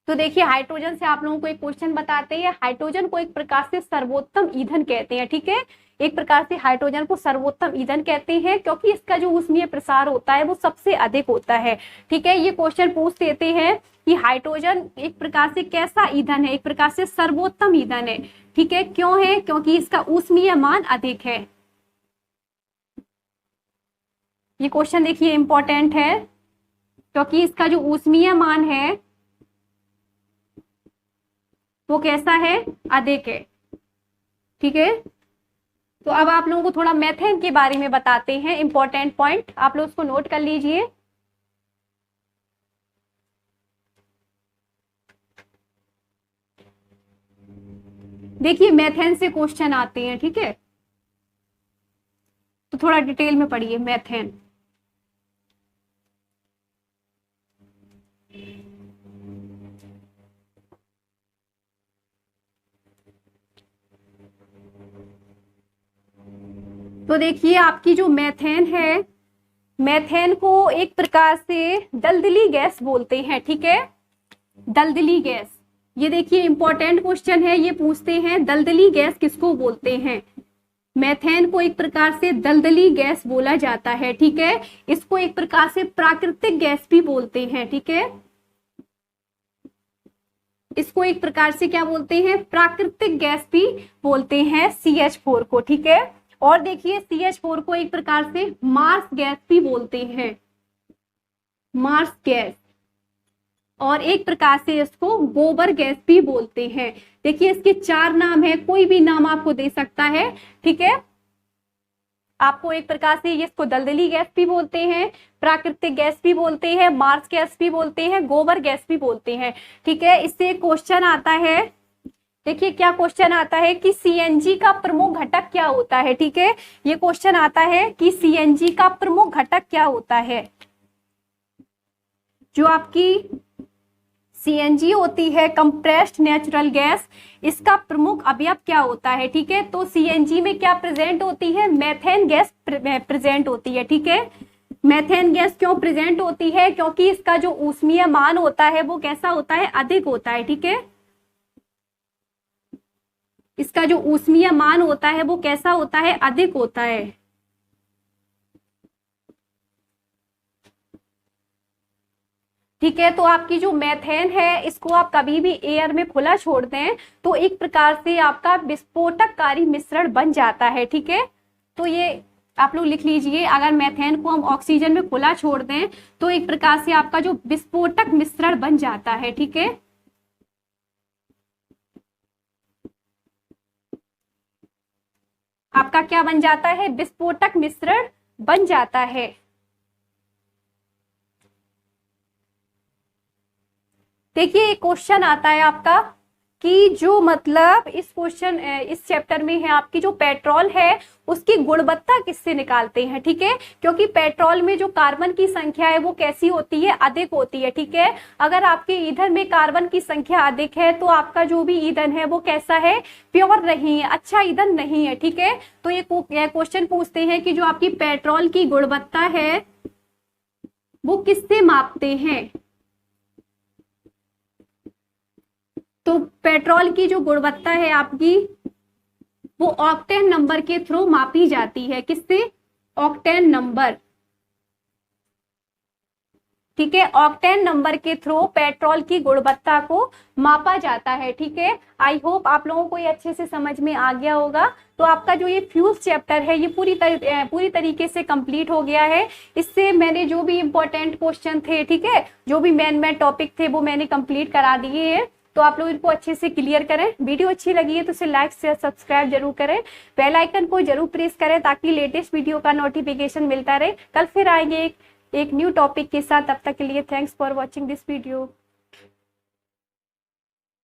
Speaker 1: तो देखिए हाइड्रोजन से आप लोगों को एक क्वेश्चन बताते हैं, हाइड्रोजन को एक प्रकार से सर्वोत्तम ईंधन कहते हैं। ठीक है, एक प्रकार से हाइड्रोजन को सर्वोत्तम ईंधन कहते हैं क्योंकि इसका जो ऊष्मीय प्रसार होता है वो सबसे अधिक होता है। ठीक है, ये क्वेश्चन पूछ देते हैं कि हाइड्रोजन एक प्रकार से कैसा ईंधन है, एक प्रकार से सर्वोत्तम ईंधन है। ठीक है, क्यों है, क्योंकि इसका ऊष्मीय मान अधिक है। ये क्वेश्चन देखिए इंपॉर्टेंट है क्योंकि इसका जो ऊष्मीय मान है वो कैसा है, अधिक है। ठीक है, तो अब आप लोगों को थोड़ा मेथेन के बारे में बताते हैं, इंपॉर्टेंट पॉइंट आप लोग उसको नोट कर लीजिए। देखिए मेथेन से क्वेश्चन आते हैं, ठीक है, तो थोड़ा डिटेल में पढ़िए मेथेन। तो देखिए आपकी जो मेथेन है, मेथेन को एक प्रकार से दलदली गैस बोलते हैं, ठीक है, दलदली गैस। ये देखिए इंपॉर्टेंट क्वेश्चन है, ये पूछते हैं दलदली गैस किसको बोलते हैं। मेथेन को एक प्रकार से दलदली गैस बोला जाता है, ठीक है। इसको एक प्रकार से प्राकृतिक गैस भी बोलते हैं, ठीक है। इसको एक प्रकार से क्या बोलते हैं, प्राकृतिक गैस भी बोलते हैं CH4 को, ठीक है। और देखिए CH4 को एक प्रकार से मार्स गैस भी बोलते हैं, मार्स गैस। और एक प्रकार से इसको गोबर गैस भी बोलते हैं। देखिए इसके 4 नाम है, कोई भी नाम आपको दे सकता है, ठीक है। आपको एक प्रकार से इसको दलदली गैस भी बोलते हैं, प्राकृतिक गैस भी बोलते हैं, मार्स गैस भी बोलते हैं, गोबर गैस भी बोलते हैं, ठीक है। इससे क्वेश्चन आता है, देखिए क्या क्वेश्चन आता है कि CNG का प्रमुख घटक क्या होता है, ठीक है। ये क्वेश्चन आता है कि CNG का प्रमुख घटक क्या होता है। जो आपकी CNG होती है, कंप्रेस्ड नेचुरल गैस, इसका प्रमुख अवयव क्या होता है, ठीक है। तो CNG में क्या प्रेजेंट होती है, मेथेन गैस प्रेजेंट होती है, ठीक है। मेथेन गैस क्यों प्रेजेंट होती है, क्योंकि इसका जो ऊष्मीय मान होता है वो कैसा होता है, अधिक होता है, ठीक है। इसका जो ऊष्मीय मान होता है वो कैसा होता है, अधिक होता है। ठीक है, तो आपकी जो मेथेन है इसको आप कभी भी एयर में खुला छोड़ दें तो एक प्रकार से आपका विस्फोटककारी मिश्रण बन जाता है, ठीक है। तो ये आप लोग लिख लीजिए, अगर मेथेन को हम ऑक्सीजन में खुला छोड़ दें तो एक प्रकार से आपका जो विस्फोटक मिश्रण बन जाता है, ठीक है। आपका क्या बन जाता है, विस्फोटक मिश्रण बन जाता है। देखिए एक क्वेश्चन आता है आपका कि जो मतलब इस चैप्टर में है आपकी जो पेट्रोल है उसकी गुणवत्ता किससे निकालते हैं, ठीक है। क्योंकि पेट्रोल में जो कार्बन की संख्या है वो कैसी होती है, अधिक होती है, ठीक है। अगर आपके ईंधन में कार्बन की संख्या अधिक है तो आपका जो भी ईंधन है वो कैसा है, प्योर नहीं है, अच्छा ईंधन नहीं है, ठीक है। तो ये क्वेश्चन पूछते हैं कि जो आपकी पेट्रोल की गुणवत्ता है वो किससे मापते हैं। तो पेट्रोल की जो गुणवत्ता है आपकी वो ऑक्टेन नंबर के थ्रू मापी जाती है, किससे, ऑक्टेन नंबर, ठीक है। ऑक्टेन नंबर के थ्रू पेट्रोल की गुणवत्ता को मापा जाता है, ठीक है। आई होप आप लोगों को ये अच्छे से समझ में आ गया होगा। तो आपका जो ये फ्यूल्स चैप्टर है ये पूरी तरीके से कंप्लीट हो गया है। इससे मैंने जो भी इंपॉर्टेंट क्वेश्चन थे, ठीक है, जो भी मेन टॉपिक थे वो मैंने कंप्लीट करा दिए हैं। तो आप लोग इनको अच्छे से क्लियर करें। वीडियो अच्छी लगी है तो इसे लाइक शेयर सब्सक्राइब जरूर करें, बेल आइकन को जरूर प्रेस करें ताकि लेटेस्ट वीडियो का नोटिफिकेशन मिलता रहे। कल फिर आएंगे एक न्यू टॉपिक के साथ, तब तक के लिए thanks for watching this video.